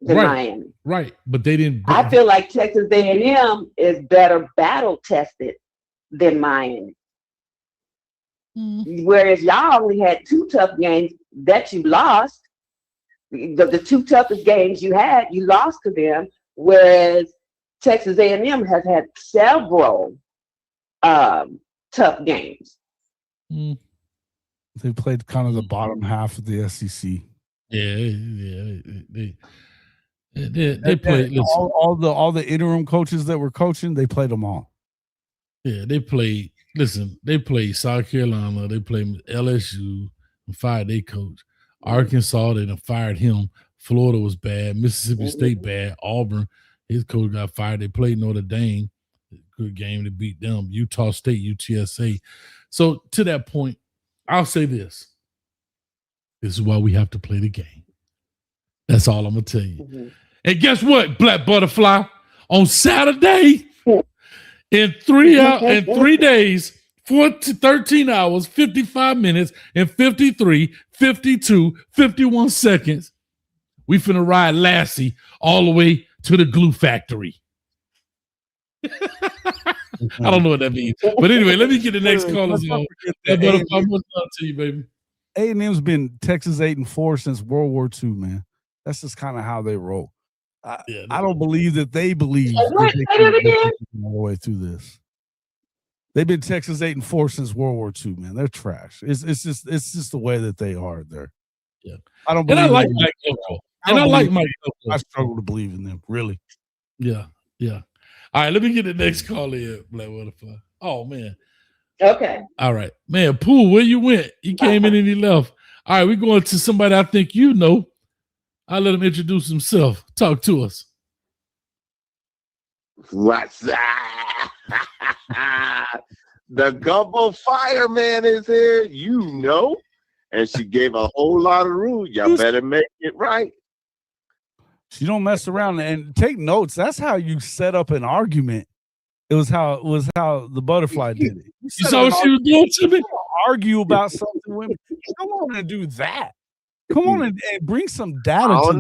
than Miami. Right, but they didn't. I feel like Texas A&M is better battle tested than Miami. Whereas y'all only had 2 tough games that you lost. The 2 toughest games you had, you lost to them. Whereas Texas A&M has had several tough games. They played kind of the bottom half of the SEC. Yeah. They played all the interim coaches that were coaching. They played them all. Yeah, they played. Listen, they played South Carolina. They played LSU and fired their coach. Arkansas, they done fired him. Florida was bad. Mississippi State bad. Auburn, his coach got fired. They played Notre Dame. Good game to beat them. Utah State, UTSA. So to that point, I'll say this. This is why we have to play the game. That's all I'm going to tell you. And guess what, Black Butterfly? On Saturday, in 3 days, 13 hours, 55 minutes, and 53, 52, 51 seconds, we finna ride Lassie all the way to the glue factory. I don't know what that means. But anyway, let me get the next callers on. I'm going to you, baby. A&M's been Texas 8-4 since World War II, man. That's just kind of how they roll. I don't believe that they believe that they can get all the way through this. They've been Texas 8-4 since World War II, man. They're trash. It's just the way that they are there. Yeah, I don't believe. And I like Mike Elko. I struggle to believe in them, really. Yeah. All right, let me get the next call in, Black Butterfly. Oh man. Okay. All right, man. Pooh, where you went? He came in and he left. All right, we're going to somebody I think you know. I'll let him introduce himself. Talk to us. What's up? the gumbo fireman is here, you know. And she gave a whole lot of rules. Y'all better make it right. She don't mess around and take notes. That's how you set up an argument. It was how the butterfly did it. You saw what she was doing to me? Argue about something with me. Come on and do that. Come on and bring some data. I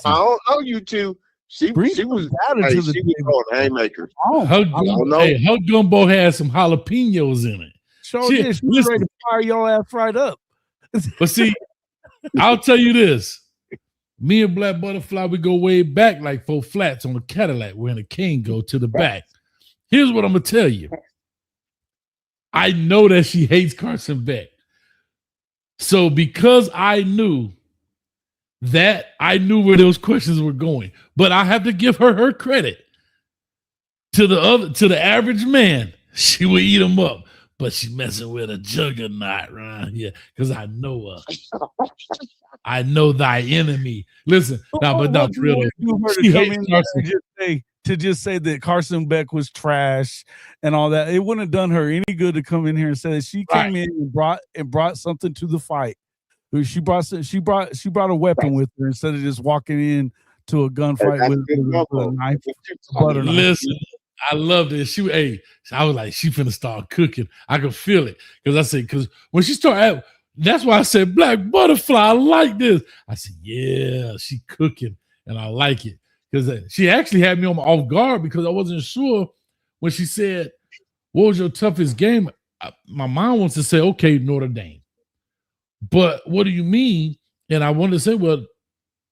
don't know you two. She was throwing haymakers. Her gumbo had some jalapenos in it. She was ready to fire your ass right up. But see, I'll tell you this. Me and Black Butterfly, we go way back like 4 flats on a Cadillac. We're in a Kingo to the back. Here's what I'm going to tell you. I know that she hates Carson Beck. So because I knew where those questions were going, but I have to give her credit. To the average man, she would eat them up, but she messing with a juggernaut around here because I know her. I know thy enemy. Listen, not real. To just say that Carson Beck was trash and all that, it wouldn't have done her any good to come in here and say that she came in and brought something to the fight. She brought a weapon with her instead of just walking in to a gunfight with a knife. Listen, I loved it. I was like, she finna start cooking. I could feel it because when she started, that's why I said Black Butterfly. I like this. I said, yeah, she cooking, and I like it because she actually had me on off guard because I wasn't sure when she said, "What was your toughest game?" My mind wants to say, "Okay, Notre Dame," but what do you mean? And I wanted to say, well,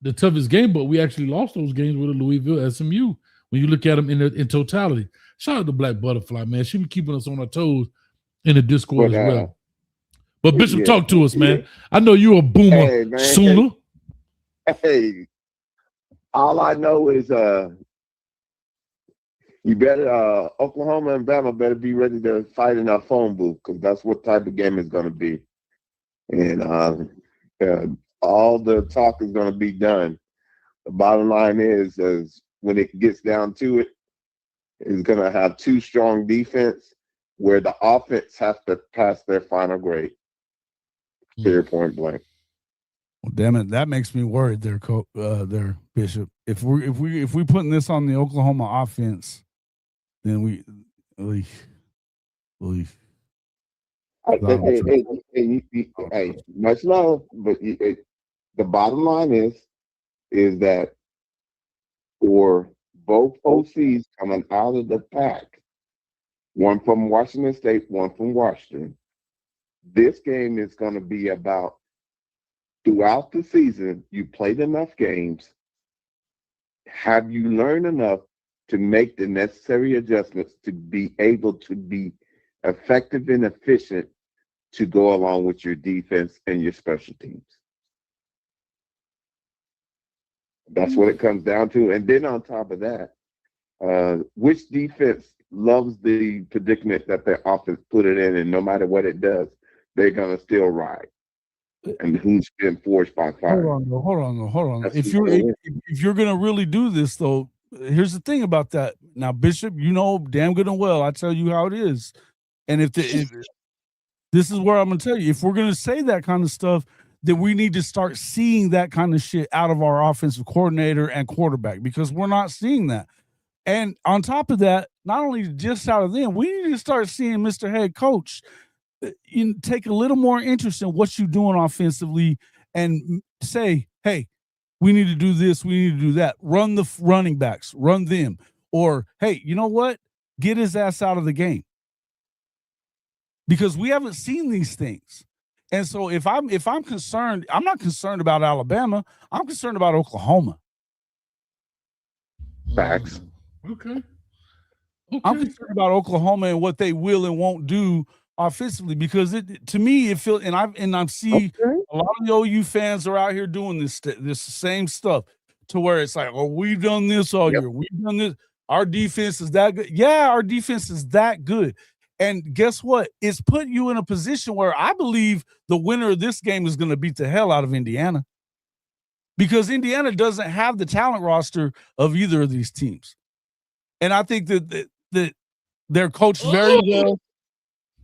the toughest game, but we actually lost those games with Louisville, SMU. When you look at them in totality, shout out to Black Butterfly, man. She be keeping us on our toes in the Discord as well. But Bishop, talk to us, man. I know you're a boomer sooner. Hey, all I know is you better Oklahoma and Bama better be ready to fight in our phone booth because that's what type of game it's going to be. And all the talk is going to be done. The bottom line is when it gets down to it, it's going to have 2 strong defense where the offense has to pass their final grade. Period, point blank. Well, damn it, that makes me worried there, Bishop. If we putting this on the Oklahoma offense, then we Hey, much love, but the bottom line is that for both OCs coming out of the pack, one from Washington State, one from Washington, this game is going to be about throughout the season, you played enough games. Have you learned enough to make the necessary adjustments to be able to be effective and efficient to go along with your defense and your special teams? That's what it comes down to. And then on top of that, which defense loves the predicament that their offense put it in, and no matter what it does, they're going to still ride. And who's been forced by fire? Hold on. If you're going to really do this, though, here's the thing about that. Now, Bishop, you know damn good and well, I tell you how it is. And if this is where I'm going to tell you, if we're going to say that kind of stuff, then we need to start seeing that kind of shit out of our offensive coordinator and quarterback, because we're not seeing that. And on top of that, not only just out of them, we need to start seeing Mr. Head Coach take a little more interest in what you're doing offensively and say, hey, we need to do this, we need to do that. Run the running backs, run them. Or, hey, you know what? Get his ass out of the game. Because we haven't seen these things. And so if I'm concerned, I'm not concerned about Alabama. I'm concerned about Oklahoma. Facts. Okay. I'm concerned about Oklahoma and what they will and won't do offensively, because to me it feels, and I see a lot of the OU fans are out here doing this same stuff, to where it's like, oh, we've done this all year, we've done this. Our defense is that good. Yeah, our defense is that good. And guess what? It's put you in a position where I believe the winner of this game is going to beat the hell out of Indiana, because Indiana doesn't have the talent roster of either of these teams. And I think that they're coached very well.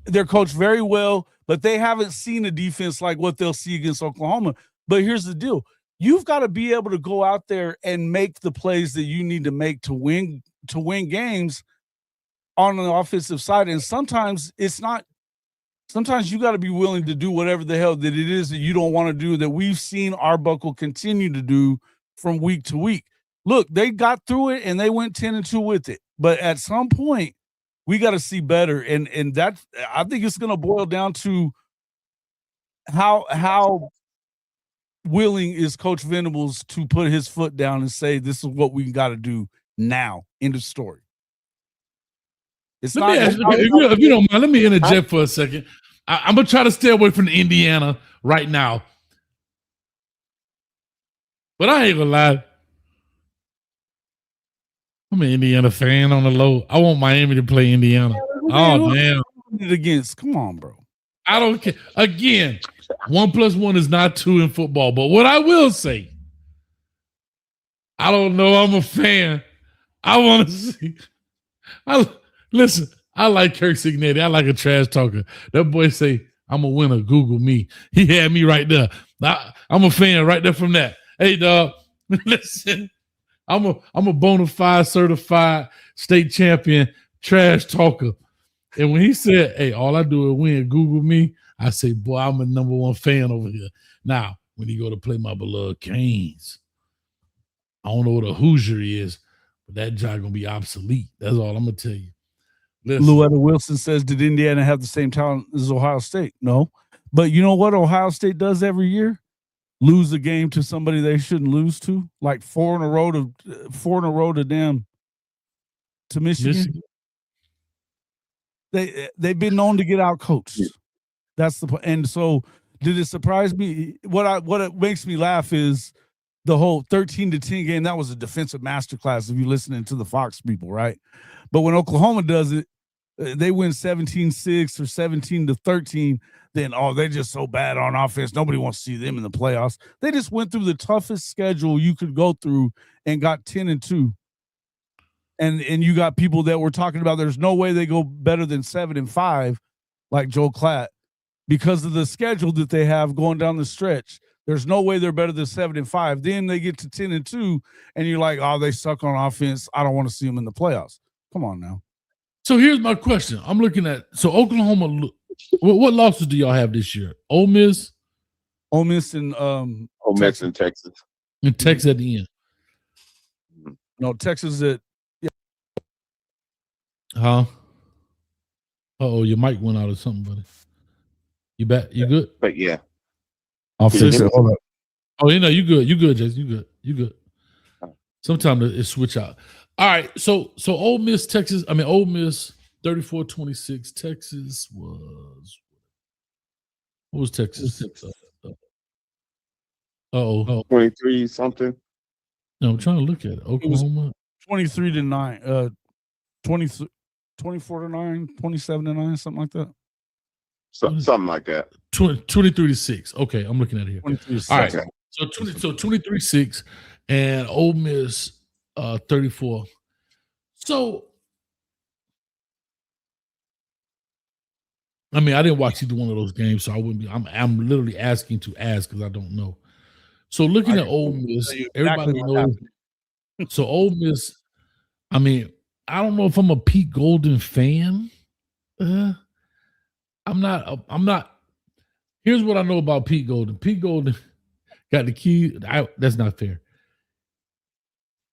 They're coached very well, but they haven't seen a defense like what they'll see against Oklahoma. But here's the deal. You've got to be able to go out there and make the plays that you need to make to win games on the offensive side. And sometimes you got to be willing to do whatever the hell that it is that you don't want to do, that we've seen Arbuckle continue to do from week to week. Look, they got through it and they went 10-2 with it. But at some point, we got to see better. And that, I think it's going to boil down to how willing is Coach Venables to put his foot down and say, this is what we got to do now. End of story. It's not. If you don't mind, let me interject for a second. I'm going to try to stay away from Indiana right now. But I ain't going to lie. I'm an Indiana fan on the low. I want Miami to play Indiana. Oh, damn. Against, come on, bro. I don't care. Again, 1 + 1 is not 2 in football. But what I will say, I don't know. I'm a fan. I want to see. Listen, I like Kirk Signetti. I like a trash talker. That boy say, I'm a winner. Google me. He had me right there. I'm a fan right there from that. Hey, dog, listen. I'm a bona fide certified state champion trash talker. And when he said, hey, all I do is win, Google me, I say, boy, I'm a number 1 fan over here. Now, when he go to play my beloved Canes, I don't know what a Hoosier is, but that job going to be obsolete. That's all I'm going to tell you. Louetta Wilson says, did Indiana have the same talent as Ohio State? No. But you know what Ohio State does every year? Lose a game to somebody they shouldn't lose to, like 4 in a row to them to Michigan. They've been known to get out coached. That's the point. And so, did it surprise me? What it makes me laugh is the whole 13-10 game. That was a defensive masterclass if you're listening to the Fox people, right? But when Oklahoma does it, they win 17-6 or 17-13. Then, they're just so bad on offense. Nobody wants to see them in the playoffs. They just went through the toughest schedule you could go through and got 10-2. And you got people that were talking about there's no way they go better than 7-5, like Joe Klatt, because of the schedule that they have going down the stretch. There's no way they're better than 7-5. Then they get to 10-2, and you're like, they suck on offense. I don't want to see them in the playoffs. Come on now. So here's my question. I'm looking at Oklahoma. What losses do y'all have this year? Ole Miss and Ole Miss and Texas. And Texas at the end. No, Texas at Huh? Your mic went out or something, buddy. You back? You good? But yeah. I'll fix it. Hold up. Oh, you good. You good, Jason. You good. Sometimes it switch out. All right. So Ole Miss, Texas. Ole Miss 34-26. Texas was. What was Texas? 23 something. No, I'm trying to look at it. Oklahoma 23-9. 24-9, 27-9, something like that. Something like that. 23-6. Okay, I'm looking at it here. 23-6. All right. So 23-6 and Ole Miss 34. So I didn't watch either one of those games, so I wouldn't be. I'm literally asking to ask because I don't know. So looking at Ole Miss, everybody knows. So Ole Miss, I don't know if I'm a Pete Golden fan. I'm not. Here's what I know about Pete Golden. Pete Golden got the key. That's not fair.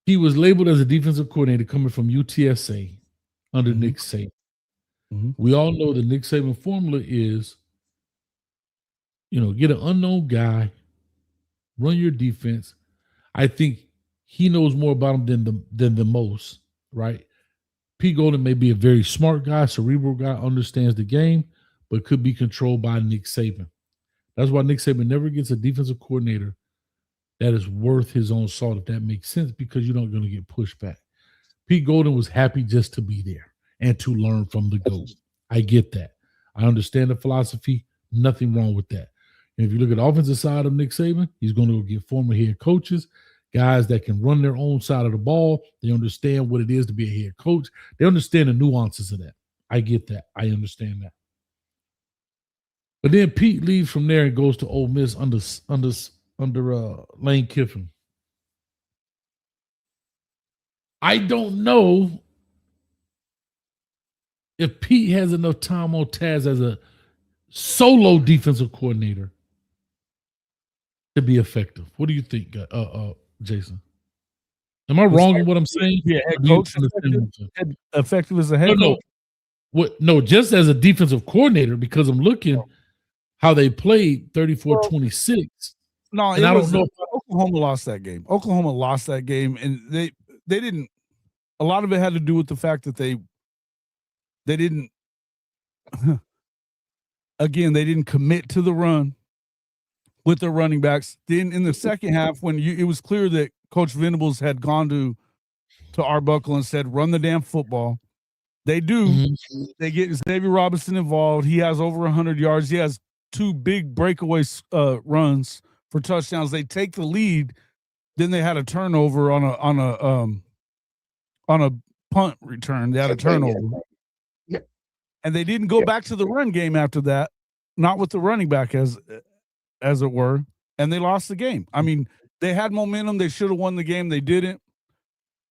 He was labeled as a defensive coordinator coming from UTSA under Nick Saban. Mm-hmm. We all know the Nick Saban formula is, get an unknown guy, run your defense. I think he knows more about them than the most, right? Pete Golden may be a very smart guy, cerebral guy, understands the game, but could be controlled by Nick Saban. That's why Nick Saban never gets a defensive coordinator that is worth his own salt, if that makes sense, because you're not going to get pushed back. Pete Golden was happy just to be there and to learn from the GOAT. I get that. I understand the philosophy. Nothing wrong with that. And if you look at the offensive side of Nick Saban, he's going to get former head coaches, guys that can run their own side of the ball. They understand what it is to be a head coach. They understand the nuances of that. I get that. I understand that. But then Pete leaves from there and goes to Ole Miss under Lane Kiffin. I don't know if Pete has enough time on Taz as a solo defensive coordinator to be effective. What do you think, Jason? Am I wrong in what I'm saying? Yeah, head coach effective as a head coach. No, just as a defensive coordinator, because I'm looking how they played 34-26. No, and I don't know if Oklahoma lost that game. Oklahoma lost that game, and they didn't. A lot of it had to do with the fact that they didn't. Again, they didn't commit to the run with their running backs. Then in the second half, when it was clear that Coach Venables had gone to Arbuckle and said, "Run the damn football." They do. Mm-hmm. They get Xavier Robinson involved. He has over 100 yards. He has 2 big breakaway runs for touchdowns. They take the lead. Then they had a turnover on a punt return. They had a turnover. Yeah. And they didn't go back to the run game after that, not with the running back as it were, and they lost the game. I mean, they had momentum. They should have won the game. They didn't.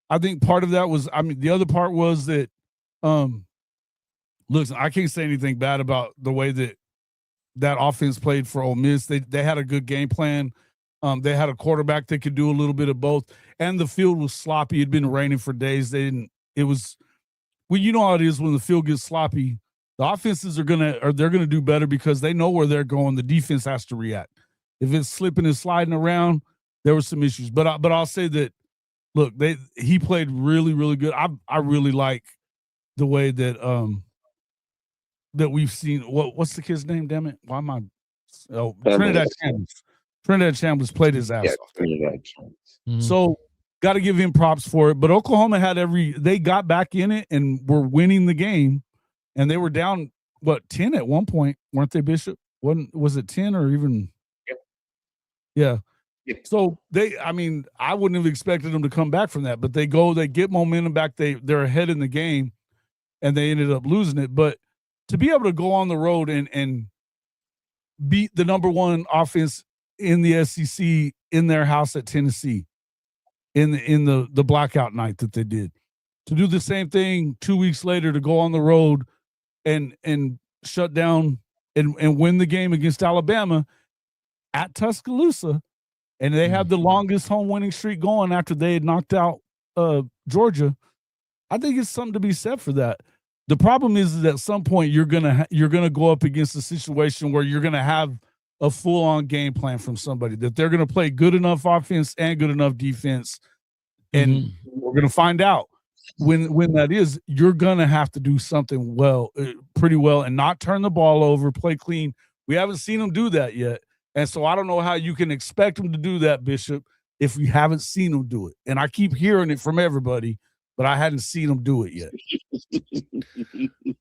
I think part of that was, the other part was that, listen, I can't say anything bad about the way that offense played for Ole Miss. They had a good game plan. They had a quarterback that could do a little bit of both, and the field was sloppy. It'd been raining for days. You know how it is when the field gets sloppy. The offenses they're gonna do better because they know where they're going. The defense has to react. If it's slipping and sliding around, there were some issues. But I'll say that, look, he played really, really good. I really like the way that that we've seen. What's the kid's name? Damn it! Why am I? Oh, Trinidad Chambers. Trinidad Chambers played his ass off. Trinidad Chambers. Mm-hmm. So got to give him props for it. But Oklahoma had they got back in it and were winning the game, and they were down 10 at one point, weren't they, Bishop? Was it 10 or even? Yeah. So I wouldn't have expected them to come back from that, but they get momentum back. They're ahead in the game, and they ended up losing it. But to be able to go on the road and beat the number 1 offense in the SEC in their house at Tennessee in the blackout night that they did, to do the same thing 2 weeks later, to go on the road and shut down and win the game against Alabama at Tuscaloosa. And they had the longest home winning streak going after they had knocked out Georgia. I think it's something to be said for that. The problem is that at some point you're gonna go up against a situation where you're gonna have a full on game plan from somebody, that they're gonna play good enough offense and good enough defense, and we're gonna find out when that is. You're gonna have to do something pretty well, and not turn the ball over, play clean. We haven't seen them do that yet. And so I don't know how you can expect them to do that, Bishop, if we haven't seen them do it. And I keep hearing it from everybody, but I hadn't seen them do it yet.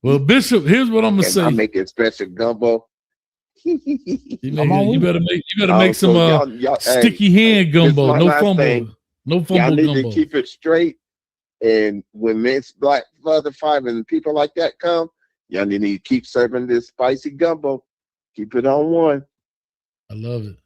Well, Bishop, here's what I'm gonna say. I'm making special gumbo. You better make some sticky hand gumbo. No fumble. No fumble y'all need gumbo. To keep it straight. And when Miss Black Father 5 and people like that come, y'all need to keep serving this spicy gumbo. Keep it on one. I love it.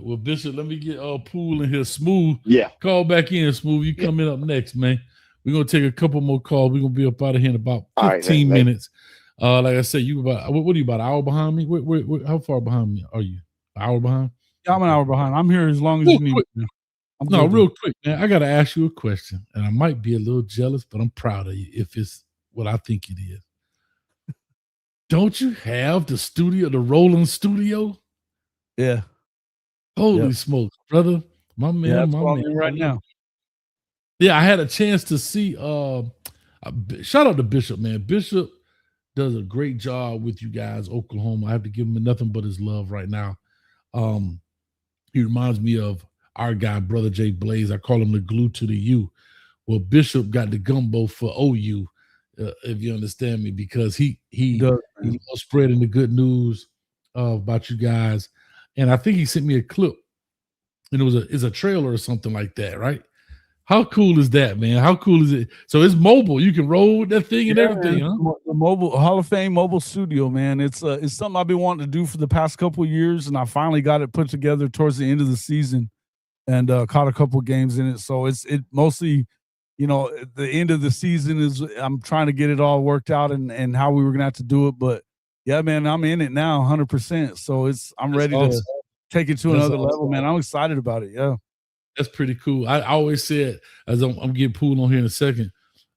Well, Bishop, let me get Pool in here. Smooth. Yeah. Call back in, Smooth. You coming up next, man. We're gonna take a couple more calls. We're gonna be up out of here in about 15 minutes. Like I said, what are you, about an hour behind me? Where, how far behind me are you? An hour behind? Yeah, I'm an hour behind. I'm here as long as you need me. Real quick, man. I gotta ask you a question, and I might be a little jealous, but I'm proud of you if it's what I think it is. Don't you have the rolling studio? Yeah. Holy smokes, brother. My man, my man. Right now. Yeah, I had a chance to see shout out to Bishop, man. Bishop does a great job with you guys, Oklahoma. I have to give him nothing but his love right now. He reminds me of our guy, Brother Jay Blaze. I call him the glue to the U. Well, Bishop got the gumbo for OU, if you understand me, because he loves spreading the good news about you guys. And I think he sent me a clip, and it's a trailer or something like that, right? How cool is that, man? How cool is it? So it's mobile. You can roll with that thing and everything, huh? The mobile Hall of Fame mobile studio, man. It's something I've been wanting to do for the past couple of years, and I finally got it put together towards the end of the season, and caught a couple of games in it. So it mostly, the end of the season is I'm trying to get it all worked out and how we were gonna have to do it. But yeah, man, I'm in it now, 100%. So I'm ready to take it to another level, man. I'm excited about it. Yeah. That's pretty cool. I always said, as I'm getting pulled on here in a second,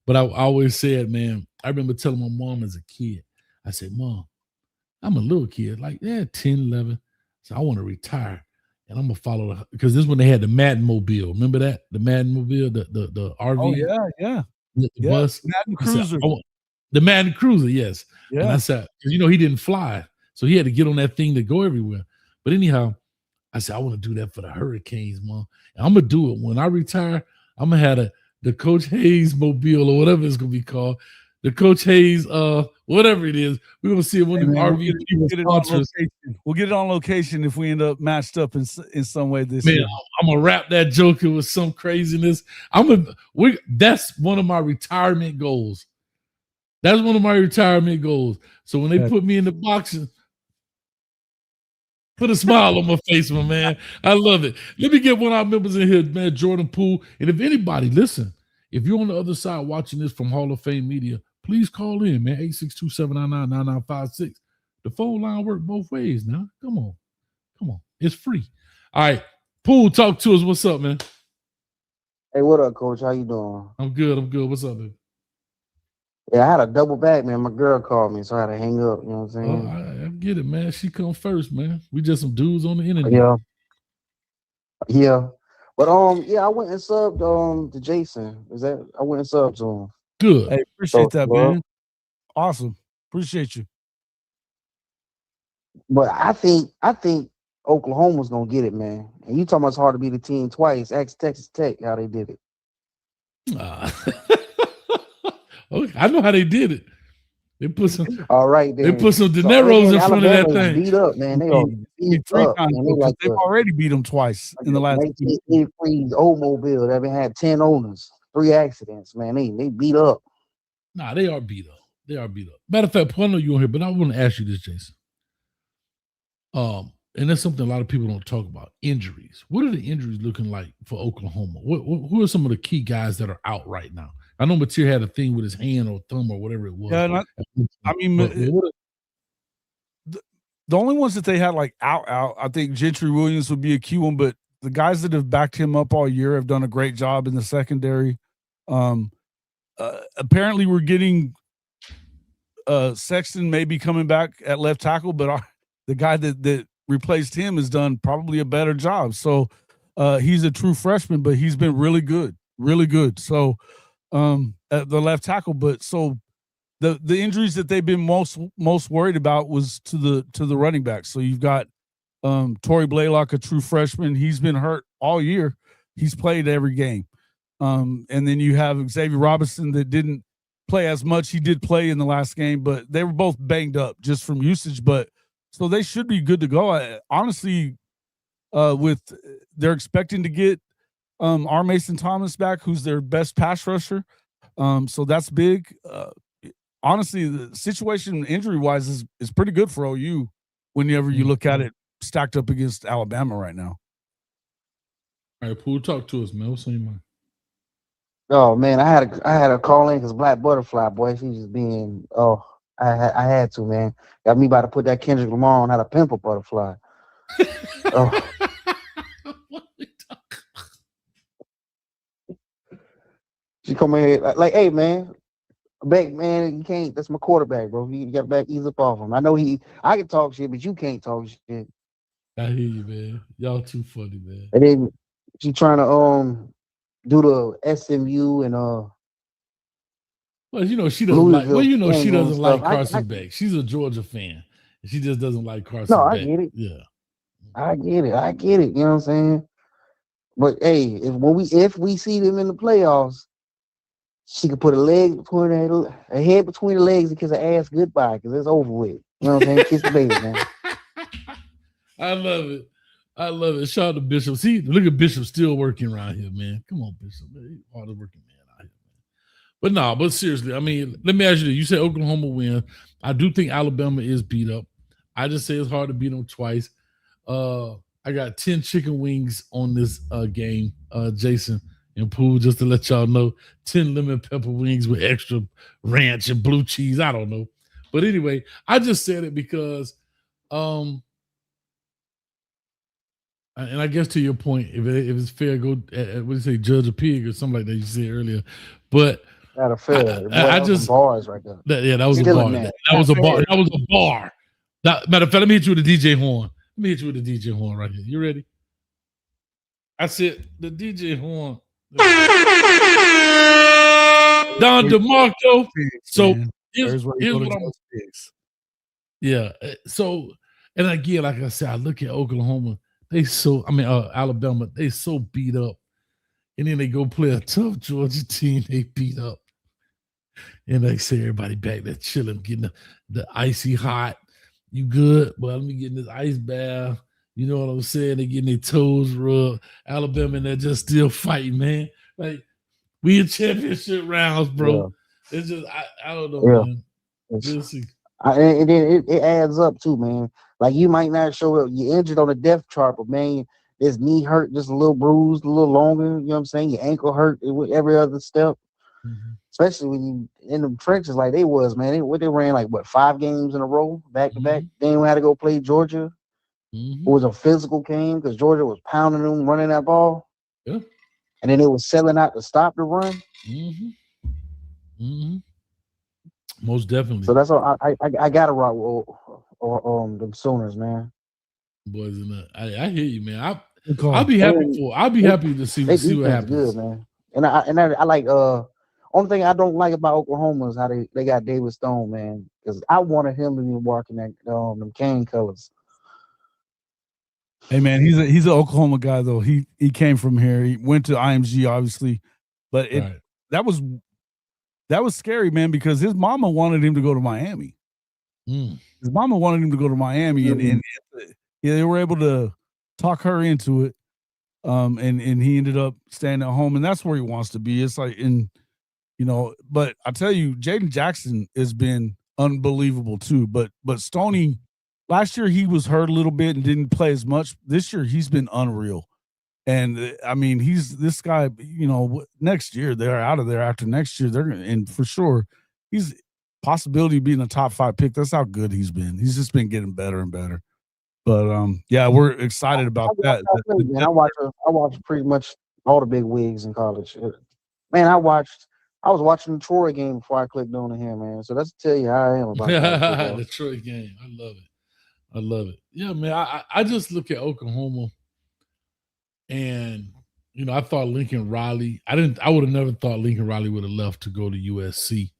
but I always said, man, I remember telling my mom as a kid, I said, Mom, I'm a little kid, like 10, 11. So I want to retire and I'm going to follow because this is when they had the Madden Mobile. Remember that? The Madden Mobile, the RV? Oh, yeah. The bus. Madden Cruiser. The Madden Cruiser, yes. Yeah. And I said, because he didn't fly. So he had to get on that thing to go everywhere. But anyhow, I said, I want to do that for the Hurricanes, Mom. And I'm going to do it. When I retire, I'm going to have the Coach Hayes Mobile or whatever it's going to be called. The Coach Hayes, whatever it is. We're going to see one of the RV sponsors. We'll get it on location if we end up matched up in some way this year. I'm going to wrap that joker with some craziness. That's one of my retirement goals. That's one of my retirement goals. So when they put me in the boxing, put a smile on my face, my man. I love it. Let me get one of our members in here, man, Jordan Poole. And if anybody, listen, if you're on the other side watching this from Hall of Fame Media, please call in, man, 862-799-9956. The phone line works both ways now. Come on. It's free. All right. Poole, talk to us. What's up, man? Hey, what up, Coach? How you doing? I'm good. What's up, man? Yeah, I had a double back, man. My girl called me, so I had to hang up. You know what I'm saying? I get it, man. She come first, man. We just some dudes on the internet. Yeah. But I went and subbed to Jason. I went and subbed to him. Good. Hey, appreciate that, man. Awesome. Appreciate you. But I think Oklahoma's gonna get it, man. And you talking about it's hard to beat a team twice. Ask Texas Tech how they did it. Okay, I know how they did it. They put some. All right, then. They put some dineros in front of that thing. Beat up, man. They all beat up. They've already beat them twice in the last 1983 Oldsmobile. They've had 10 owners, 3 accidents, man. They beat up. Nah, they are beat up. Matter of fact, I know you on here, but I want to ask you this, Jason. And that's something a lot of people don't talk about. Injuries. What are the injuries looking like for Oklahoma? Who are some of the key guys that are out right now? I know Mateer had a thing with his hand or thumb or whatever it was. Yeah, the only ones that they had like out, I think Gentry Williams would be a key one, but the guys that have backed him up all year have done a great job in the secondary. Apparently we're getting Sexton maybe coming back at left tackle, but the guy that replaced him has done probably a better job. So he's a true freshman, but he's been really good. So at the left tackle, but so the injuries that they've been most worried about was to the running back. So you've got Torrey Blaylock, a true freshman. He's been hurt all year. He's played every game. And then you have Xavier Robinson that didn't play as much. He did play in the last game, but they were both banged up just from usage. But so they should be good to go. Honestly, they're expecting to get R. Mason Thomas back, who's their best pass rusher. So that's big. Honestly, the situation injury-wise is pretty good for OU whenever you look at it stacked up against Alabama right now. All right, Poole, talk to us, man. What's on your mind? Oh man, I had a call in because Black Butterfly, boy, she's just being I had to, man. Got me about to put that Kendrick Lamar on how to pimp a butterfly. She come in here like, hey man, back man, you can't. That's my quarterback, bro. You got to back ease up off him. I know I can talk shit, but you can't talk shit. I hear you, man. Y'all too funny, man. And then she trying to do the SMU and Well, she doesn't like. Well, she doesn't like Carson Beck. She's a Georgia fan. She just doesn't like Carson Beck. I get it. Yeah, I get it. You know what I'm saying? But hey, if we see them in the playoffs, she could put a head between the legs and kiss her ass goodbye because it's over with. You know what I'm saying? Kiss the baby, man. I love it. I love it. Shout out to Bishop. See, look at Bishop still working around here, man. Come on, Bishop. Man. Hard working man out here, man. But no, but seriously, I mean, let me ask you this. You said Oklahoma win. I do think Alabama is beat up. I just say it's hard to beat them twice. I got 10 chicken wings on this game, Jason and Pooh, just to let y'all know. 10 lemon pepper wings with extra ranch and blue cheese. I don't know. But anyway, I just said it because and I guess to your point, if it's fair, go what do you say, judge a pig or something like that you said earlier. But Not a fair. I just bars right there. That was a bar. That was a bar. That was a bar. Matter of fact, let me hit you with the DJ horn. Let me hit you with the DJ horn right here. You ready? I said the DJ horn. Don DeMarco. So here's what I'm. Yeah. So, and again, like I said, I look at Oklahoma. Alabama. They so beat up, and then they go play a tough Georgia team. They beat up, and they say everybody back there chilling, getting the icy hot. You good? Well, let me get in this ice bath. You know what I'm saying? They getting their toes rubbed. Alabama, and they're just still fighting, man. Like, we in championship rounds, bro. Yeah. It's just, I don't know, man. We'll see. And then it adds up too, man. Like, you might not show up, you're injured on the depth chart, but man, this knee hurt, just a little bruised, a little longer. You know what I'm saying? Your ankle hurt with every other step. Mm-hmm. Especially when you in the trenches like they was, man. They ran like 5 games in a row, back to back. Then we had to go play Georgia. It was a physical game because Georgia was pounding them, running that ball. Yeah. And then they was selling out to stop the run. Most definitely. So that's all. I gotta rock with them Sooners, man. Boys, I hear you, man. I'll be happy happy to see what happens. Good, man. And I like only thing I don't like about Oklahoma is how they got David Stone, man. Because I wanted him to be walking that them cane colors. Hey man, he's an Oklahoma guy though. He came from here. He went to IMG obviously, but that was scary, man, because his mama wanted him to go to Miami. His mama wanted him to go to Miami, and they were able to talk her into it. And he ended up staying at home, and that's where he wants to be. It's like but I tell you, Jaden Jackson has been unbelievable too. But Stoney, last year he was hurt a little bit and didn't play as much. This year he's been unreal. And I mean, he's this guy, next year they're out of there. After next year, and for sure, he's possibility of being a top 5 pick. That's how good he's been. He's just been getting better and better. But we're excited about that. I watched pretty much all the big wigs in college. Man, I was watching the Troy game before I clicked on him, man. So that's to tell you how I am about that. The Troy game. I love it. Yeah, man. I just look at Oklahoma. And I thought Lincoln Riley. I would have never thought Lincoln Riley would have left to go to USC.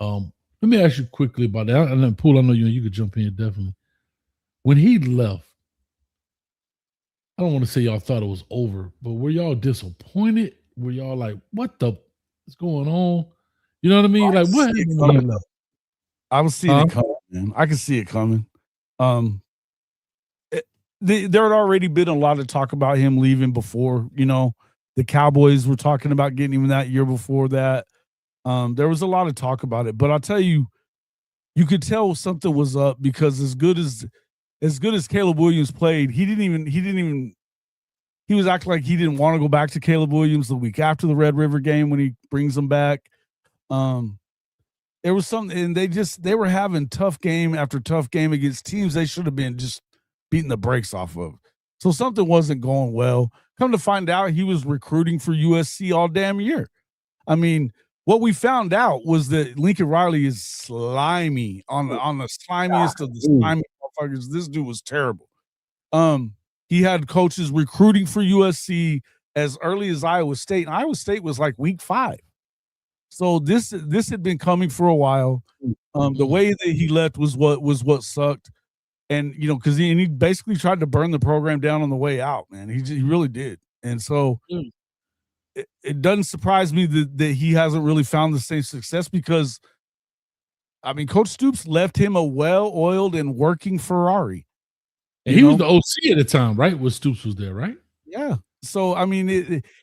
Let me ask you quickly about that. And then, Poole, I know you could jump in definitely. When he left, I don't want to say y'all thought it was over, but were y'all disappointed? Were y'all like, what is going on? You know what I mean? Like, what? I was seeing it coming, man. I can see it coming. There had already been a lot of talk about him leaving before, the Cowboys were talking about getting him that year before that. There was a lot of talk about it, but I'll tell you, you could tell something was up because as good as Caleb Williams played, he was acting like he didn't want to go back to Caleb Williams the week after the Red River game when he brings him back. There was something, and they were having tough game after tough game against teams they should have been just beating the brakes off of. So something wasn't going well. Come to find out, he was recruiting for USC all damn year. I mean, what we found out was that Lincoln Riley is slimy on the slimiest of the slimy motherfuckers. This dude was terrible. He had coaches recruiting for USC as early as Iowa State. And Iowa State was like week 5. So this had been coming for a while. The way that he left was what sucked. And, because he basically tried to burn the program down on the way out, man. He really did. And so it doesn't surprise me that he hasn't really found the same success because, I mean, Coach Stoops left him a well-oiled and working Ferrari. And he was the OC at the time, right? When Stoops was there, right? Yeah. So I mean,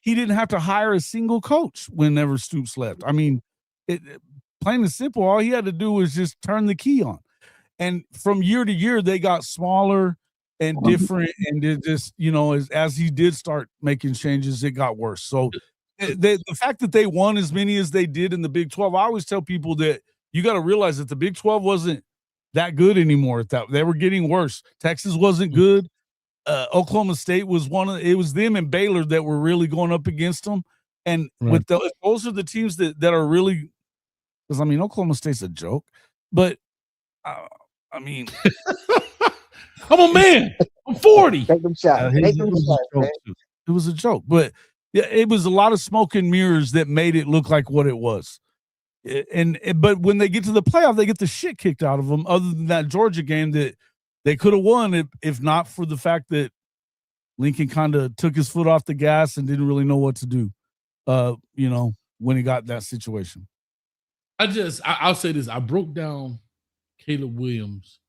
he didn't have to hire a single coach whenever Stoops left. I mean, plain and simple, all he had to do was just turn the key on. And from year to year, they got smaller and different, and it just, as he did start making changes, it got worse. So the fact that they won as many as they did in the Big 12, I always tell people that you got to realize that the Big 12 wasn't that good anymore. They were getting worse. Texas wasn't good. Oklahoma State was it was them and Baylor that were really going up against them. And with those are the teams that are really, because I mean, Oklahoma State's a joke, but I mean, I'm a man. I'm 40. Take them shots. Take them shots, man. It was a joke, but yeah, it was a lot of smoke and mirrors that made it look like what it was. But when they get to the playoff, they get the shit kicked out of them. Other than that Georgia game that they could have won if not for the fact that Lincoln kind of took his foot off the gas and didn't really know what to do. When he got that situation. I'll say this. I broke down Caleb Williams.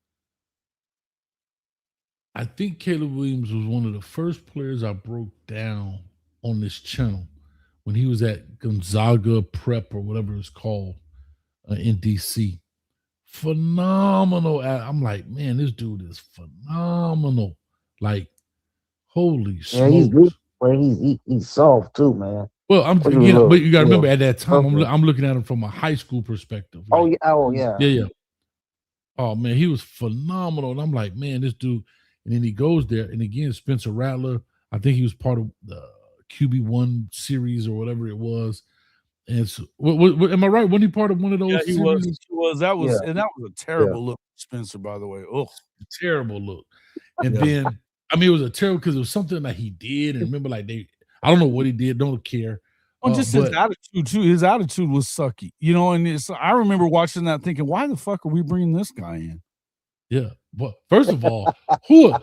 I think Caleb Williams was one of the first players I broke down on this channel when he was at Gonzaga Prep or whatever it's called in DC. Phenomenal. I'm like, man, this dude is phenomenal. Like, holy smokes. He's good, but he's soft too, man. Well, but you got to remember at that time, I'm looking at him from a high school perspective. Like, yeah. Oh man, he was phenomenal, and I'm like, man, this dude. And then he goes there, and again, Spencer Rattler. I think he was part of the QB1 series or whatever it was. And so, am I right? Wasn't he part of one of those? Yeah, he series? Was. That was a terrible look, Spencer. By the way, terrible look. And then, I mean, it was a terrible because it was something that he did, and remember, like I don't know what he did, don't care. Just his attitude too. His attitude was sucky, and I remember watching that thinking, why the fuck are we bringing this guy in? Yeah, but first of all, who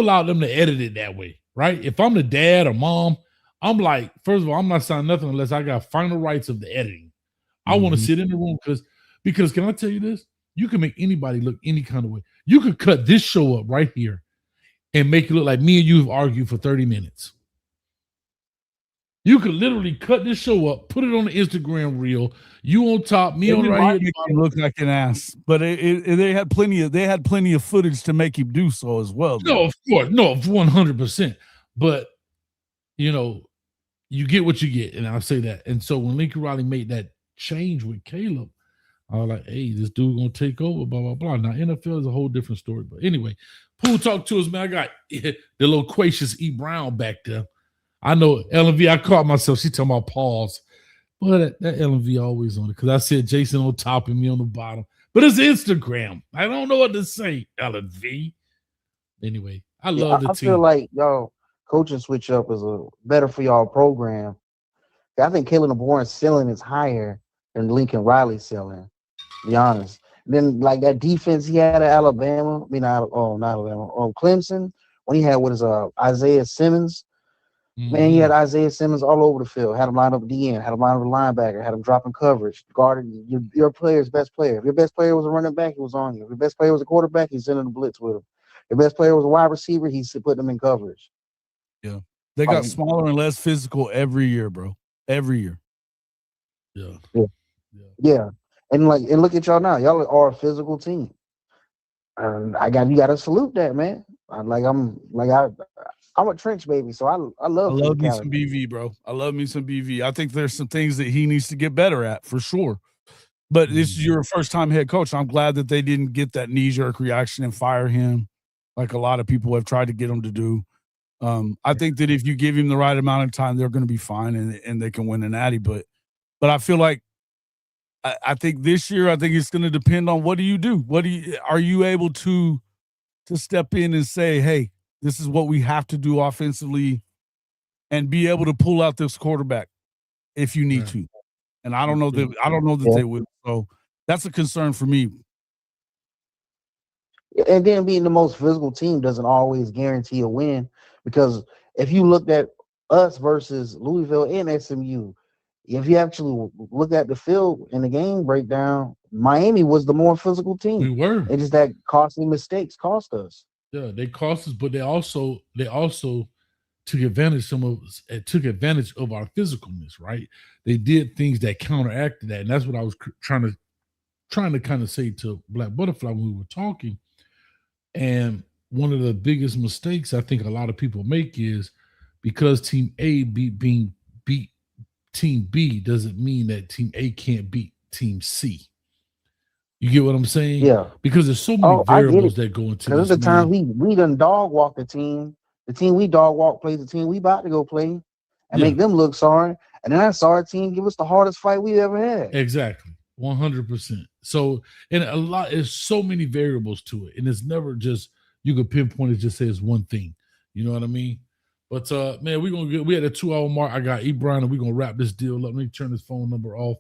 allowed them to edit it that way, right? If I'm the dad or mom, I'm like, first of all, I'm not signing nothing unless I got final rights of the editing. I want to sit in the room because can I tell you this? You can make anybody look any kind of way. You could cut this show up right here and make it look like me and you have argued for 30 minutes. You could literally cut this show up, put it on the Instagram reel. You on top, me on right here. He looked like an ass, but they had plenty of footage to make him do so as well. No, of course, 100%. But you get what you get, and I'll say that. And so when Lincoln Riley made that change with Caleb, I was like, "Hey, this dude gonna take over." Blah blah blah. Now NFL is a whole different story. But anyway, Poole talk to us, man. I got the loquacious E. Brown back there. I know LMV. I caught myself. She talking about pause, but that LMV always on it because I said Jason on top and me on the bottom. But it's Instagram. I don't know what to say, LMV. Anyway, I love the team. I feel like y'all coaching switch up is better for y'all program. I think Caleb Bourne's ceiling is higher than Lincoln Riley's ceiling. To be honest. And then like that defense he had at Alabama. Not Alabama. Clemson when he had Isaiah Simmons. Man, he had Isaiah Simmons all over the field. Had him lined up at the end. Had him lined up a linebacker. Had him dropping coverage. Guarded your player's best player. If your best player was a running back, he was on you. If your best player was a quarterback, he's sending a blitz with him. If your best player was a wide receiver, he's putting them in coverage. Yeah, they got smaller and less physical every year, bro. Every year. Yeah. And look at y'all now. Y'all are a physical team. And you got to salute that, man. I'm a trench baby, so I love me some BV, bro. I love me some BV. I think there's some things that he needs to get better at for sure. But this is your first time head coach. I'm glad that they didn't get that knee-jerk reaction and fire him like a lot of people have tried to get him to do. I think that if you give him the right amount of time, they're going to be fine and they can win an Natty. But I feel like I think this year, I think it's going to depend on what do you do? Are you able to step in and say, hey, this is what we have to do offensively and be able to pull out this quarterback if you need to. And I don't know that they will. So that's a concern for me. And then being the most physical team doesn't always guarantee a win because if you looked at us versus Louisville and SMU, if you actually look at the field in the game breakdown, Miami was the more physical team. We were. It's just that costly mistakes cost us. Yeah, they cost us, but they also took advantage took advantage of our physicalness, right? They did things that counteracted that, and that's what I was trying to kind of say to Black Butterfly when we were talking. And one of the biggest mistakes I think a lot of people make is because Team A beat Team B doesn't mean that Team A can't beat Team C. You get what I'm saying? Yeah. Because there's so many I get variables it. that go into Because this. there's the times Man. we done dog walk the team. The team we dog walk plays the team we about to go play and make them look sorry. And then that sorry team give us the hardest fight we ever had. Exactly. 100%. So, and there's so many variables to it. And it's never just, you could pinpoint it, just say it's one thing. You know what I mean? But man, we had a 2-hour mark. I got Brian, and we're gonna wrap this deal up. Let me turn this phone number off.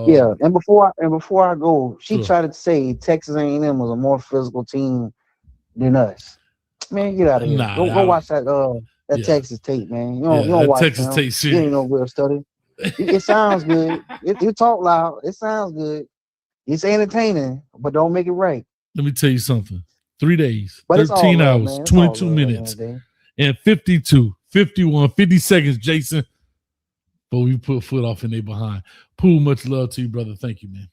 Yeah, and before I go, she tried to say Texas A&M was a more physical team than us. Man, get out of here. Go watch that Texas tape, man. You don't watch Texas them. tape series. You ain't no real study. It sounds good. You talk loud. It sounds good. It's entertaining, but don't make it right. Let me tell you something. 3 days, but 13 hours, 22 minutes, and 52, 51, 50 seconds, Jason. But we put foot off in their behind. Pooh, much love to you, brother. Thank you, man.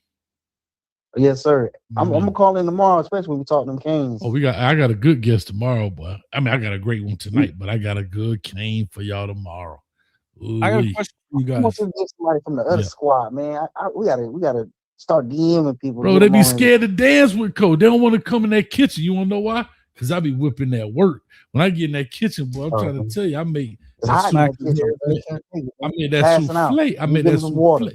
Yes, sir. I'm gonna call in tomorrow, especially when we talk them Canes. Oh, I got a good guest tomorrow, boy. I mean, I got a great one tonight, but I got a good cane for y'all tomorrow. I got a question for you guys. I want to get somebody from the other squad, man. We gotta start DMing people. Bro, they be scared to dance with Coach. They don't want to come in that kitchen. You want to know why? Because I be whipping that work. When I get in that kitchen, boy, I'm trying to tell you, I made that souffle. I made that souffle.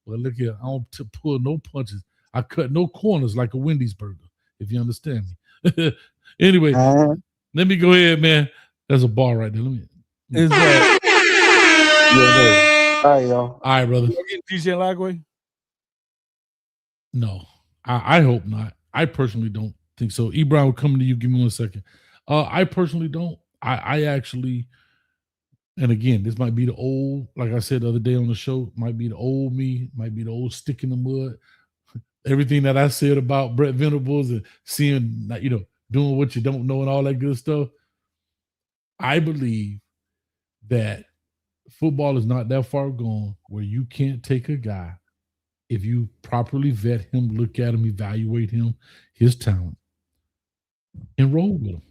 Well, look here, I don't pull no punches. I cut no corners like a Wendy's burger, if you understand me. Anyway, let me go ahead, man. There's a bar right there. Let me. Is that? All right, y'all. All right, brother. DJ Lagway? No, I hope not. I personally don't think so. Brown will come to you. Give me 1 second. I personally don't. I actually, and again, this might be the old, like I said the other day on the show, might be the old me, might be the old stick in the mud. Everything that I said about Brett Venables and seeing, doing what you don't know and all that good stuff. I believe that football is not that far gone where you can't take a guy, if you properly vet him, look at him, evaluate him, his talent, and roll with him.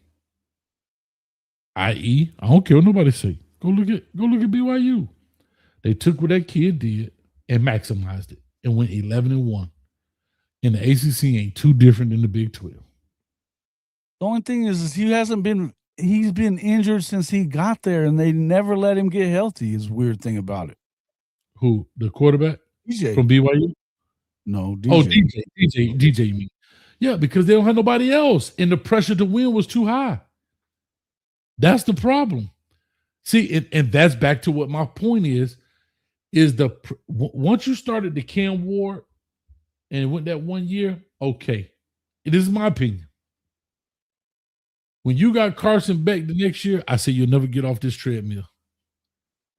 I.e., I don't care what nobody say. Go look at BYU. They took what that kid did and maximized it and went 11-1. And the ACC ain't too different than the Big 12. The only thing is he's been injured since he got there, and they never let him get healthy. Is the weird thing about it. Who? The quarterback? DJ. From BYU? No, DJ. Oh, DJ, you mean. Yeah, because they don't have nobody else, and the pressure to win was too high. That's the problem. See, and that's back to what my point is once you started the Cam Ward and it went that 1 year, okay. It is my opinion. When you got Carson Beck the next year, I say you'll never get off this treadmill.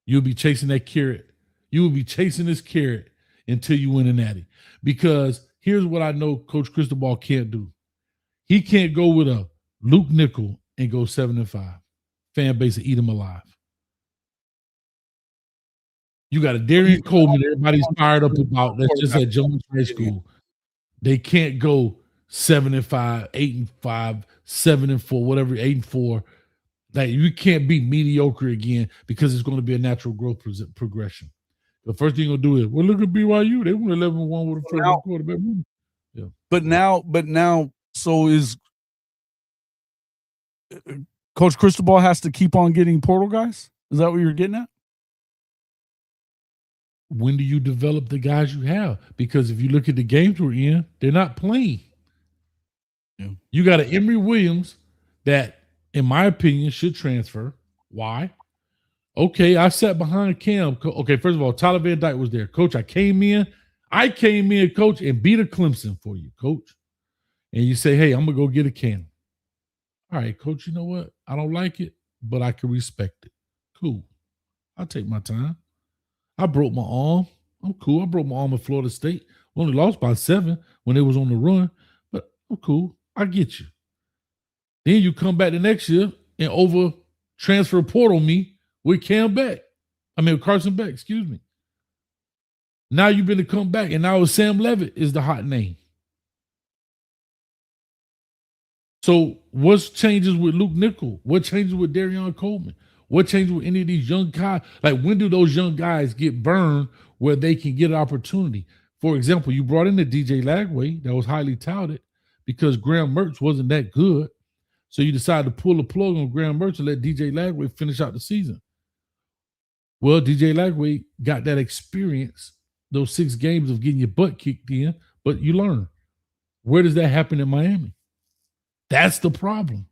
You'll be chasing that carrot. You will be chasing this carrot until you win a natty. Because here's what I know Coach Cristobal can't do. He can't go with a Luke Nickel and go 7-5. Fan base will eat him alive. You got a Darian Coleman everybody's fired up about. That's just at Jones High School. They can't go 7-5, 8-5, 7-4, whatever, 8-4. Like, you can't be mediocre again because it's going to be a natural growth progression. The first thing you're going to do is, well, look at BYU. They went 11-1 with a first quarterback. Yeah. But now, so is Coach Cristobal has to keep on getting portal guys? Is that what you're getting at? When do you develop the guys you have? Because if you look at the games we're in, they're not playing. Yeah. You got an Emory Williams that, in my opinion, should transfer. Why? Okay, I sat behind Cam. Okay, first of all, Tyler Van Dyke was there. Coach, I came in, Coach, and beat a Clemson for you, Coach. And you say, hey, I'm going to go get a Cam. All right, Coach, you know what? I don't like it, but I can respect it. Cool. I'll take my time. I broke my arm. I'm cool. I broke my arm at Florida State. Only lost by 7 when it was on the run, but I'm cool. I get you. Then you come back the next year and over transfer portal me with Carson Beck, excuse me. Now you've been to come back, and now Sam Levitt is the hot name. So what changes with Luke Nickel? What changes with Darion Coleman? What changes with any of these young guys? Like, when do those young guys get burned where they can get an opportunity? For example, you brought in the DJ Lagway that was highly touted because Graham Mertz wasn't that good. So you decided to pull the plug on Graham Mertz and let DJ Lagway finish out the season. Well, DJ Lagway got that experience, those 6 games of getting your butt kicked in, but you learn. Where does that happen in Miami? That's the problem.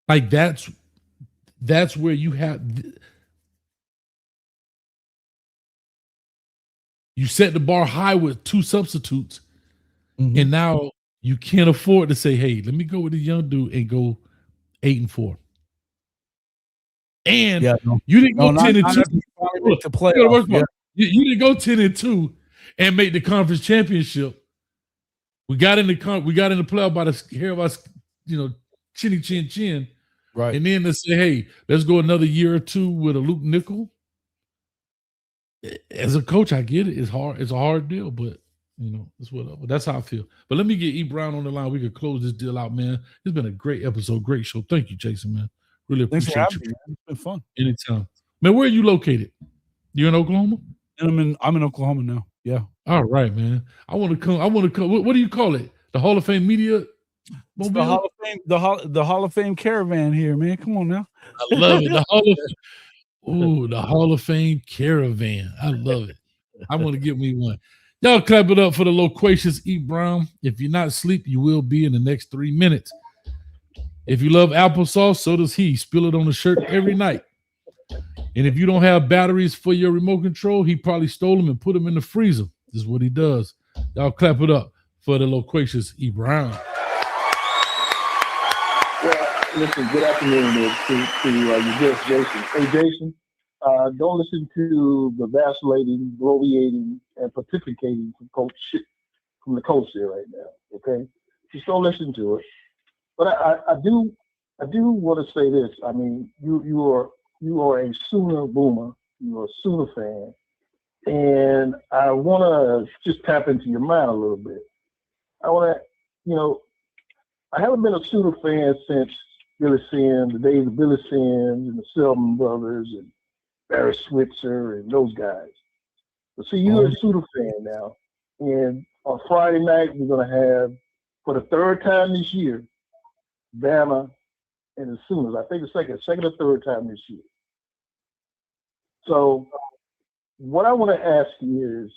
Like, that's where you have you set the bar high with 2 substitutes, and now you can't afford to say, hey, let me go with the young dude and go 8-4. And you didn't go 10-2 to play. You didn't go 10-2 and make the conference championship. We got in the playoff by the hair of us, chinny chin chin. Right. And then to say, hey, let's go another year or 2 with a Luke Nickel. As a coach, I get it. It's hard. It's a hard deal, but it's whatever. That's how I feel. But let me get E. Brown on the line. We could close this deal out, man. It's been a great episode, great show. Thank you, Jason, man. Really appreciate you. It's been fun. Anytime. Man, where are you located? You're in Oklahoma? And I'm in Oklahoma now. Yeah. All right, man. I want to come. What do you call it? The Hall of Fame media? The Hall of Fame, the Hall of Fame caravan here, man. Come on now. I love it. The Hall of Fame caravan. I love it. I want to get me one. Y'all clap it up for the loquacious E. Brown. If you're not asleep, you will be in the next 3 minutes. If you love applesauce, so does he. Spill it on the shirt every night. And if you don't have batteries for your remote control, he probably stole them and put them in the freezer. This is what he does. Y'all clap it up for the loquacious E. Brown. Well, listen, good afternoon to your guest, Jason. Hey, Jason, don't listen to the vacillating, bloviating, and pontificating from the coach here right now, okay? Just don't listen to it. But I do want to say this. I mean, you are a Sooner boomer. You are a Sooner fan. And I want to just tap into your mind a little bit. I want to, I haven't been a Sooner fan since the days of Billy Sims and the Selman brothers and Barry Switzer and those guys. But see, you're a Sooner fan now. And on Friday night, we're going to have, for the 3rd time this year, Bama and the Sooners. I think the second or third time this year. So what I want to ask you is,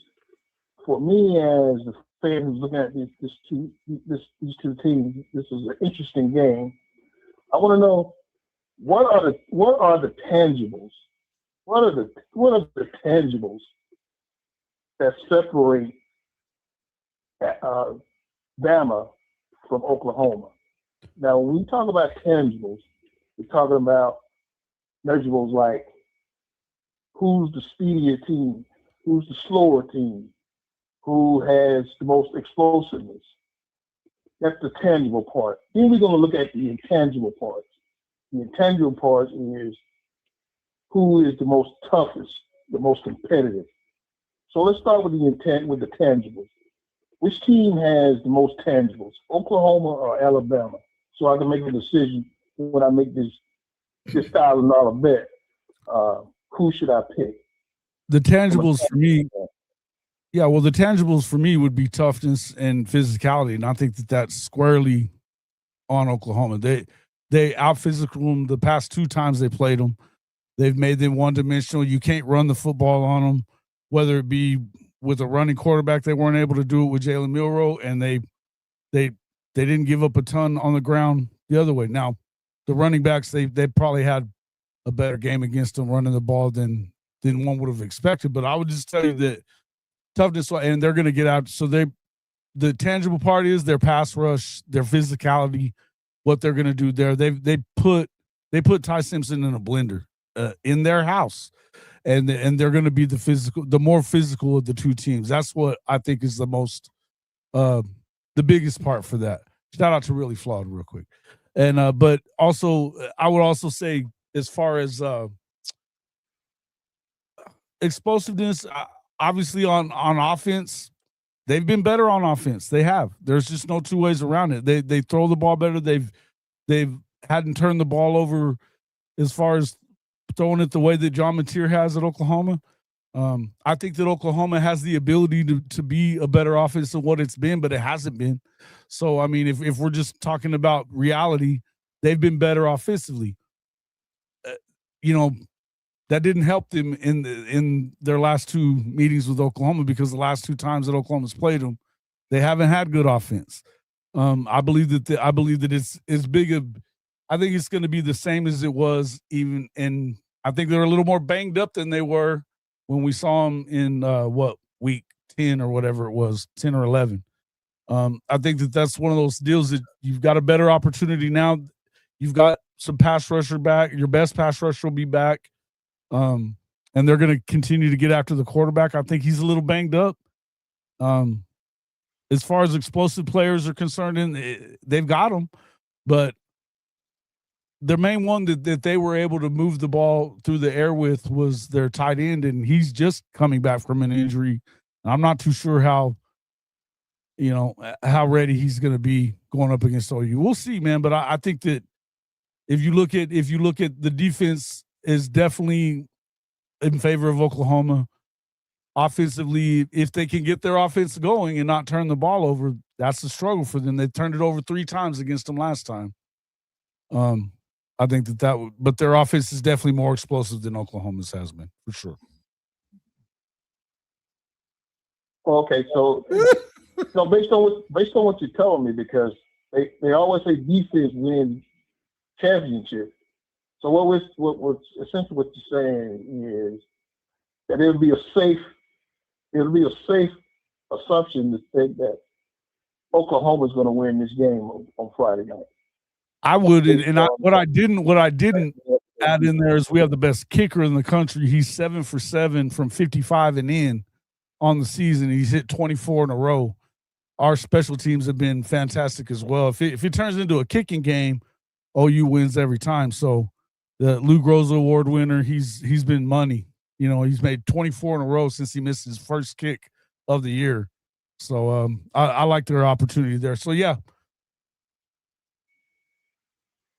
for me as a fan who's looking at these two teams, this is an interesting game. I want to know what are the tangibles? What are the tangibles that separate Bama from Oklahoma? Now, when we talk about tangibles, we're talking about measurables like who's the speedier team, who's the slower team, who has the most explosiveness. That's the tangible part. Then we're going to look at the intangible parts. The intangible part is who is the most toughest, the most competitive. So let's start with the tangibles. Which team has the most tangibles, Oklahoma or Alabama? So I can make a decision when I make this $1,000 bet. Who should I pick? The tangibles for me, the tangibles for me would be toughness and physicality, and I think that's squarely on Oklahoma. They out-physical them the past 2 times they played them. They've made them one-dimensional. You can't run the football on them, whether it be with a running quarterback. They weren't able to do it with Jalen Milroe, and they didn't give up a ton on the ground the other way. Now, the running backs, they probably had a better game against them running the ball than one would have expected. But I would just tell you that toughness, and they're going to get out. So the tangible part is their pass rush, their physicality, what they're going to do there. They put Ty Simpson in a blender in their house, and they're going to be the more physical of the 2 teams. That's what I think is the most the biggest part for that. Shout out to Really Flawed real quick. And but also I would also say as far as explosiveness, obviously on offense, they've been better on offense. They have. There's just no two ways around it. They throw the ball better. They've hadn't turned the ball over as far as throwing it the way that John Mateer has at Oklahoma. I think that Oklahoma has the ability to be a better offense than what it's been, but it hasn't been. So, I mean, if we're just talking about reality, they've been better offensively. That didn't help them in their last two meetings with Oklahoma, because the last two times that Oklahoma's played them, they haven't had good offense. I believe that it's as big a. I think it's going to be the same as it was even in. I think they're a little more banged up than they were when we saw them in week 10 or whatever it was, 10 or 11. I think that's one of those deals that you've got a better opportunity now. You've got some pass rusher back. Your best pass rusher will be back. And they're going to continue to get after the quarterback. I think he's a little banged up. As far as explosive players are concerned, they've got them, but the main one that they were able to move the ball through the air with was their tight end, and he's just coming back from an injury. I'm not too sure how ready he's going to be going up against OU. We'll see, man. But I think that if you look at the defense is definitely in favor of Oklahoma. Offensively, if they can get their offense going and not turn the ball over, that's the struggle for them. They turned it over 3 times against them last time. I think but their offense is definitely more explosive than Oklahoma's has been, for sure. Okay, so based on what you're telling me, because they always say defense wins championships. So what essentially what you're saying is that it'll be a safe assumption to think that Oklahoma's going to win this game on Friday night. I would, what I didn't add in there is we have the best kicker in the country. He's 7 for 7 from 55 and in on the season. He's hit 24 in a row. Our special teams have been fantastic as well. If it turns into a kicking game, OU wins every time. So the Lou Groza Award winner, he's been money. He's made 24 in a row since he missed his first kick of the year. So I like their opportunity there. So yeah.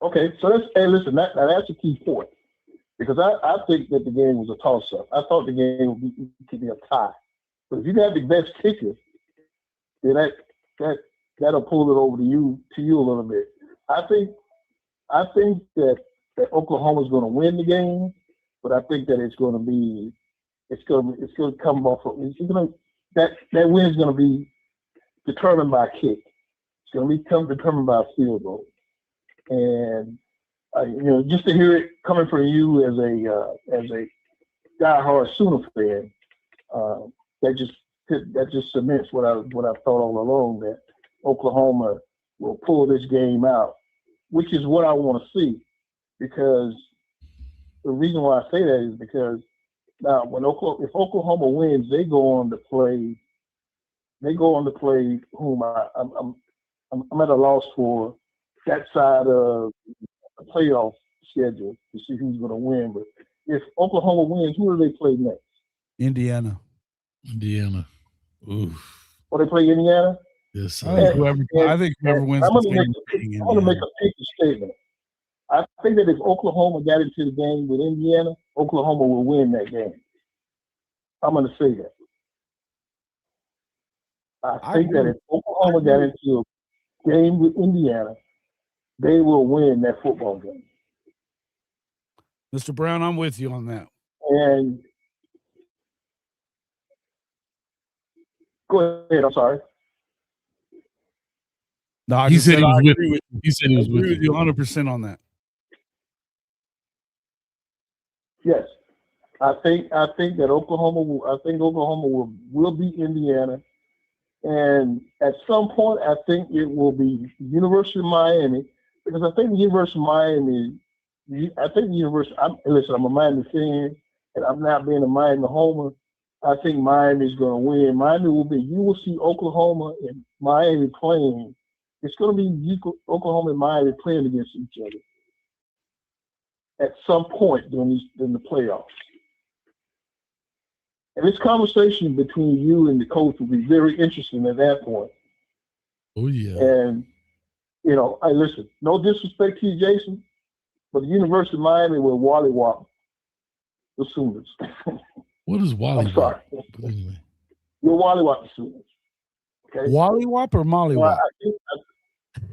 Okay, so listen, that's a key point, because I think that the game was a toss-up. I thought the game could be a tie. But if you got the best kicker, then that'll pull it over to you a little bit. I think that Oklahoma's going to win the game, but I think that that win is going to be determined by a kick. It's going to be determined by a field goal. And just to hear it coming from you as a diehard Sooner fan, that just cements what I've thought all along, that Oklahoma will pull this game out, which is what I want to see. Because the reason why I say that is because now if Oklahoma wins, they go on to play whom I'm at a loss for that side of the playoff schedule to see who's going to win. But if Oklahoma wins, who do they play next? Indiana. Oof. Or they play Indiana? Yes. I think whoever wins I'm this going game. to make a pinky statement. I think that if Oklahoma got into the game with Indiana, Oklahoma will win that game. I'm going to say that. I think that if Oklahoma got into a game with Indiana, they will win that football game. Mr. Brown, I'm with you on that. And go ahead. I'm sorry. No, he said he was with you. He said he was with you 100% on that. Yes, I think that Oklahoma will beat Indiana, and at some point I think it will be University of Miami, because I think the University of Miami. Listen, I'm a Miami fan, and I'm not being a Miami homer. I think Miami is going to win. You will see Oklahoma and Miami playing it's going to be Oklahoma and Miami playing against each other at some point during the playoffs. And this conversation between you and the coach will be very interesting at that point. Oh, yeah. And, you know, listen, no disrespect to you, Jason, but the University of Miami will wallywop the Sooners. What is wallywop? I'm sorry. Anyway. You'll wallywop the Sooners. Okay? Wallywop or mollywop?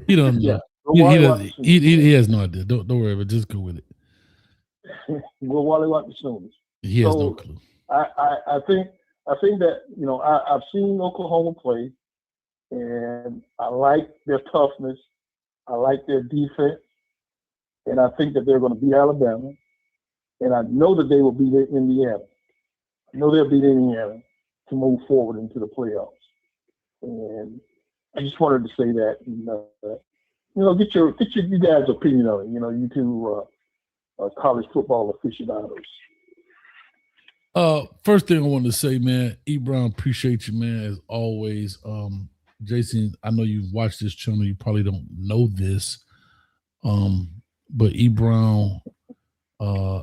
He don't know. Yeah, he has no idea. Don't worry about it. Just go with it. We'll wallywop the Sooners. He has no clue. I think that, you know, I've seen Oklahoma play, and I like their toughness. I like their defense, and I think that they're going to beat Alabama, and I know that they will beat Indiana. I know they'll beat Indiana to move forward into the playoffs. And I just wanted to say that, get you guys' opinion on it. You know, you two college football aficionados. First thing I wanted to say, man, E. Brown, appreciate you, man, as always. Jason, I know you've watched this channel. You probably don't know this, but E. Brown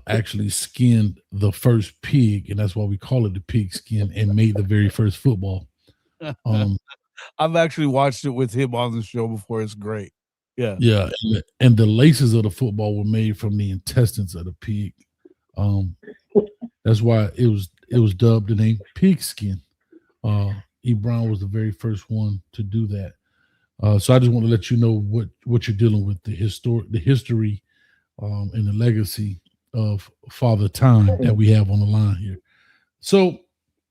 actually skinned the first pig, and that's why we call it the pig skin, and made the very first football. I've actually watched it with him on the show before. It's great. Yeah. Yeah. And the laces of the football were made from the intestines of the pig. That's why it was dubbed the name pigskin. E. Brown was the very first one to do that. So I just want to let you know what you're dealing with, the history and the legacy of Father Time that we have on the line here. So,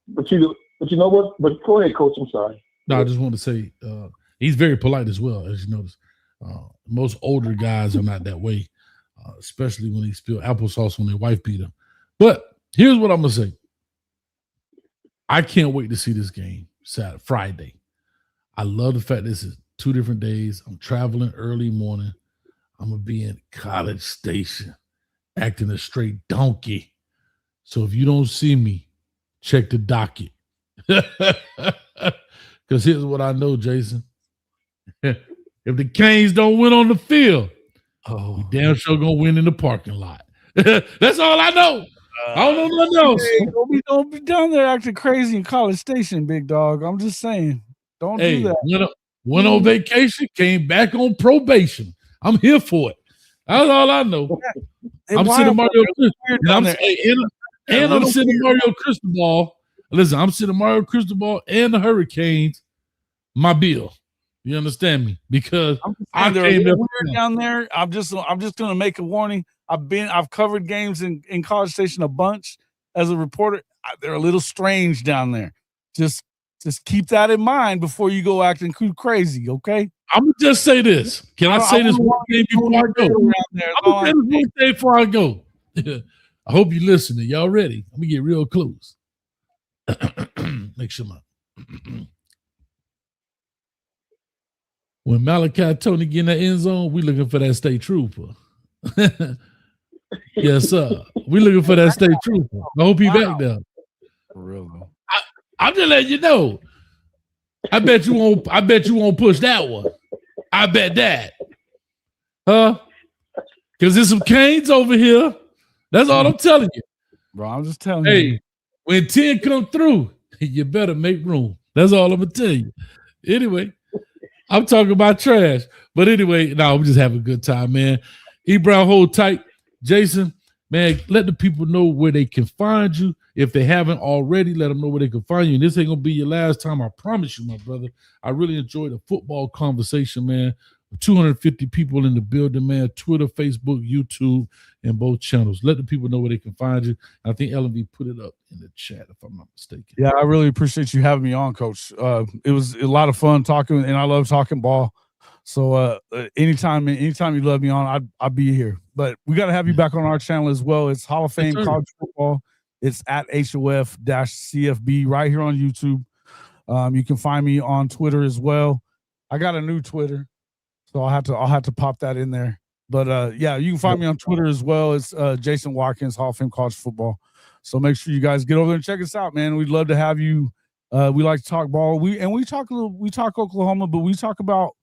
but you know what? But go ahead, Coach. I'm sorry. No, I just want to say he's very polite as well, as you notice. Most older guys are not that way, especially when they spill applesauce on their wife beater. But here's what I'm gonna say. I can't wait to see this game Friday. I love the fact this is 2 different days. I'm traveling early morning. I'm gonna be in College Station, acting a straight donkey. So if you don't see me, check the docket. Because here's what I know, Jason. If the Canes don't win on the field, we damn sure gonna win in the parking lot. That's all I know. I don't know nothing else. Hey, don't be down there acting crazy in College Station, big dog. I'm just saying. Don't do that. Went on vacation, came back on probation. I'm here for it. That's all I know. I'm sitting Mario I'm sitting Mario Cristobal. Listen, I'm sitting Mario Cristobal and the Hurricanes my bill. You understand me? Because I came down there. I'm just gonna make a warning. I've covered games in College Station a bunch as a reporter. They're a little strange down there. Just keep that in mind before you go acting crazy, okay? I'm gonna just say this. Can I say this one thing before I go? I'm gonna say this one thing before I go. I hope you're listening. Y'all ready? Let me get real close. Make sure when Malachi Tony get in the end zone, we looking for that state trooper. Yes, sir. We looking for that state trooper. I hope he back there. For real, man. I'm just letting you know. I bet you won't push that one. I bet that. Huh? Because there's some Canes over here. That's all I'm telling you. Bro, I'm just telling you. Hey, when 10 come through, you better make room. That's all I'm going to tell you. Anyway, I'm talking about trash. But anyway, I'm just having a good time, man. E. Brown, hold tight. Jason, man, let the people know where they can find you. If they haven't already, let them know where they can find you. And this ain't going to be your last time. I promise you, my brother. I really enjoyed the football conversation, man. 250 people in the building, man. Twitter, Facebook, YouTube, and both channels. Let the people know where they can find you. I think LMB put it up in the chat, if I'm not mistaken. Yeah, I really appreciate you having me on, Coach. It was a lot of fun talking, and I love talking ball. So anytime you love me on, I'll be here. But we got to have you back on our channel as well. It's Hall of Fame College Football. It's at HOF-CFB right here on YouTube. You can find me on Twitter as well. I got a new Twitter, so I'll have to pop that in there. But yeah, you can find me on Twitter as well. It's Jason Watkins, Hall of Fame College Football. So make sure you guys get over there and check us out, man. We'd love to have you. We like to talk ball. We talk Oklahoma, but we talk about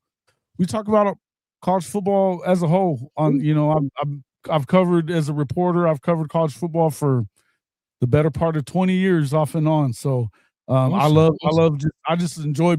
we talk about college football as a whole. I've covered as a reporter. I've covered college football for the better part of 20 years off and on. So Awesome. I just enjoy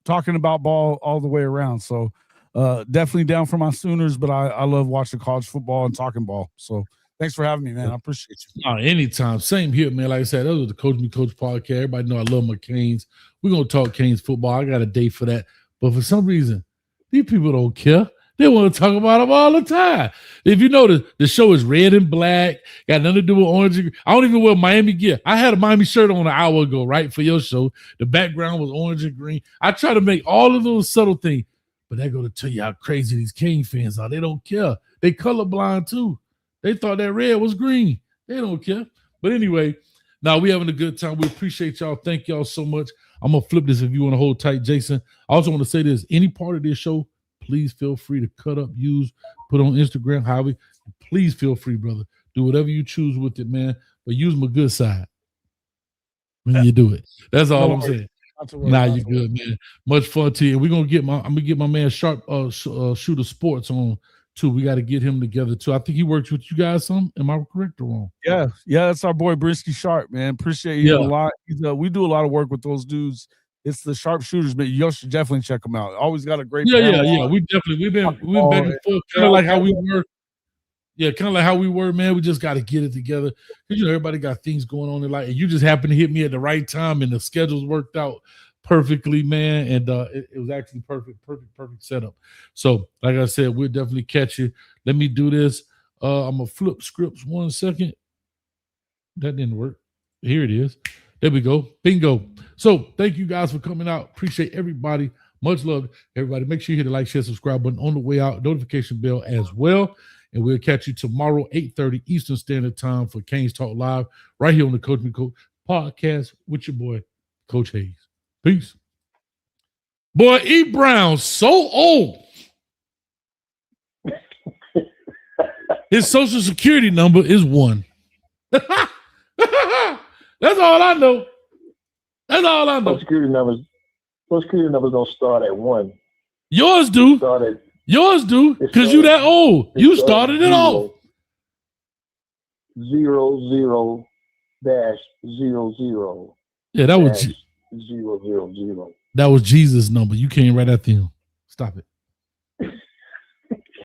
talking about ball all the way around. So definitely down for my Sooners, but I love watching college football and talking ball. So thanks for having me, man. I appreciate you. Anytime. Same here, man. Like I said, that was the Coach Me Coach podcast. Everybody know I love my Canes. We're going to talk Canes football. I got a day for that. But for some reason, these people don't care. They want to talk about them all the time. If you notice, the show is red and black. Got nothing to do with orange. I don't even wear Miami gear. I had a Miami shirt on an hour ago, right, for your show. The background was orange and green. I try to make all of those subtle things, but they go to tell you how crazy these Cane fans are. They don't care. They colorblind too. They thought that red was green. They don't care. But anyway, now we having a good time. We appreciate y'all. Thank y'all so much. I'm going to flip this if you want to hold tight, Jason. I also want to say this. Any part of this show, please feel free to cut up, use, put on Instagram, Javi. Please feel free, brother. Do whatever you choose with it, man. But use my good side when you do it. That's all I'm saying. Nah, you're good, man. Much fun to you. And I'm gonna get my man Sharp Shooter Sports on too. We got to get him together too. I think he works with you guys some. Am I correct or wrong? Yeah, that's our boy Brinsky Sharp, man. Appreciate him a lot. We do a lot of work with those dudes. It's the sharpshooters, but you should definitely check them out. Always got a great Yeah. We've been back and forth, kind of like how we were. Yeah, kind of like how we were, man. We just got to get it together because everybody got things going on in life, and you just happened to hit me at the right time, and the schedules worked out perfectly, man. And it was actually perfect setup. So, like I said, we'll definitely catch you. Let me do this. I'm gonna flip scripts 1 second. That didn't work. Here it is. There we go. Bingo. So thank you guys for coming out. Appreciate everybody. Much love, everybody. Make sure you hit the like, share, subscribe button on the way out. Notification bell as well. And we'll catch you tomorrow, 8:30 Eastern Standard Time for Canes Talk Live, right here on the Coach Me Coach podcast with your boy, Coach Hayes. Peace. Boy, E. Brown, so old. His social security number is 1. That's all I know. That's all I know. Social security numbers don't start at 1. Yours do. Yours do, because you that old. You started it off. 00-00. Yeah, that was 000. That was Jesus' number. You can't write that thing. Stop it.